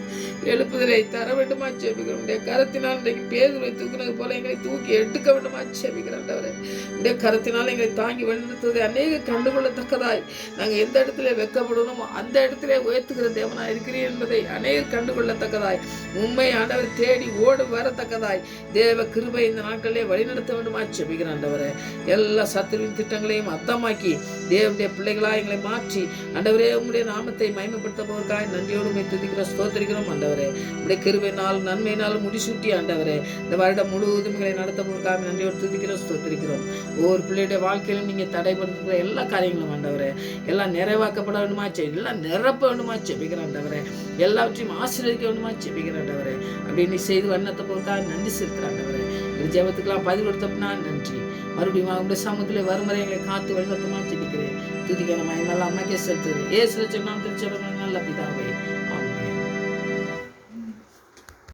எழுப்புதலை தர வேண்டுமா ஜெபிக்கிறோம். உடைய கரத்தினால் இன்றைக்கு பேதுருவை தூக்குனது போல எங்களை தூக்கி எடுக்க வேண்டுமா ஜெபிக்கிற ஆண்டவரை. உடைய கரத்தினால் எங்களை தாங்கி வழிநடத்துவதை அநேக கண்டுகொள்ளத்தக்கதாய் நாங்கள் எந்த இடத்துல வெட்கப்படணுமோ அந்த இடத்துல உயர்த்துகிற தேவனாய் இருக்கிறீர் என்பதை அநேகர் கண்டுகொள்ளத்தக்கதாய் உண்மை ஆண்டவர் தேடி ஓடு வரத்தக்கதாய் தேவ கிருபை இந்த நாட்களிலே வழிநடத்த வேண்டுமா ஜெபிக்கிற ஆண்டவரை. எல்லா சத்துருவின் திட்டங்களையும் அர்த்தமாக்கி தேவனுடைய பிள்ளைகளா எங்களை மாற்றி ஆண்டவரே உங்களுடைய நாமத்தை மகிமைப்படுத்த போவதற்காக நன்றியோடு துதிக்கிற ஸ்தோத்திரிக்கிறோம் ஆண்டவரே. உங்களுடைய கிருபையினாலும் நன்மையினாலும் முடிசூட்டி ஆண்டவரே இந்த வருடம் முழுவதும் எங்களை நடத்த போவதற்காக நன்றியோடு துதிக்கிறோம் ஸ்தோத்திரிக்கிறோம். ஒவ்வொரு பிள்ளையுடைய வாழ்க்கையிலும் நீங்க தடைபடுத்துகிற எல்லா காரியங்களும் ஆண்டவரே எல்லாம் நிறைவாக்கப்பட வேண்டுமா எல்லாம் நிரப்ப வேண்டுமா ஜெபிக்கிற ஆண்டவரே. எல்லாவற்றையும் ஆசீர்வதிக்க வேண்டுமா ஜெபிக்கிற ஆண்டவரே. அப்படின்னு செய்து வண்ணத்தை போவதற்காக நன்றி செலுத்துற ஆண்டவரே. இந்த ஜெபத்துக்கெல்லாம் பதில் கொடுத்தப்பனா நன்றி. மறுபடியும் அவங்களுடைய சமூகத்தில் வருமுறை எங்களை காத்து வழிநடத்தமா ஜெபிக்கிறேன். துதிக்கிற மகிமையெல்லாம் அம்மாக்கே செலுத்துகிறேன். ஏசுல சொன்னாம் திருச்சபை நல்ல பிதாவே.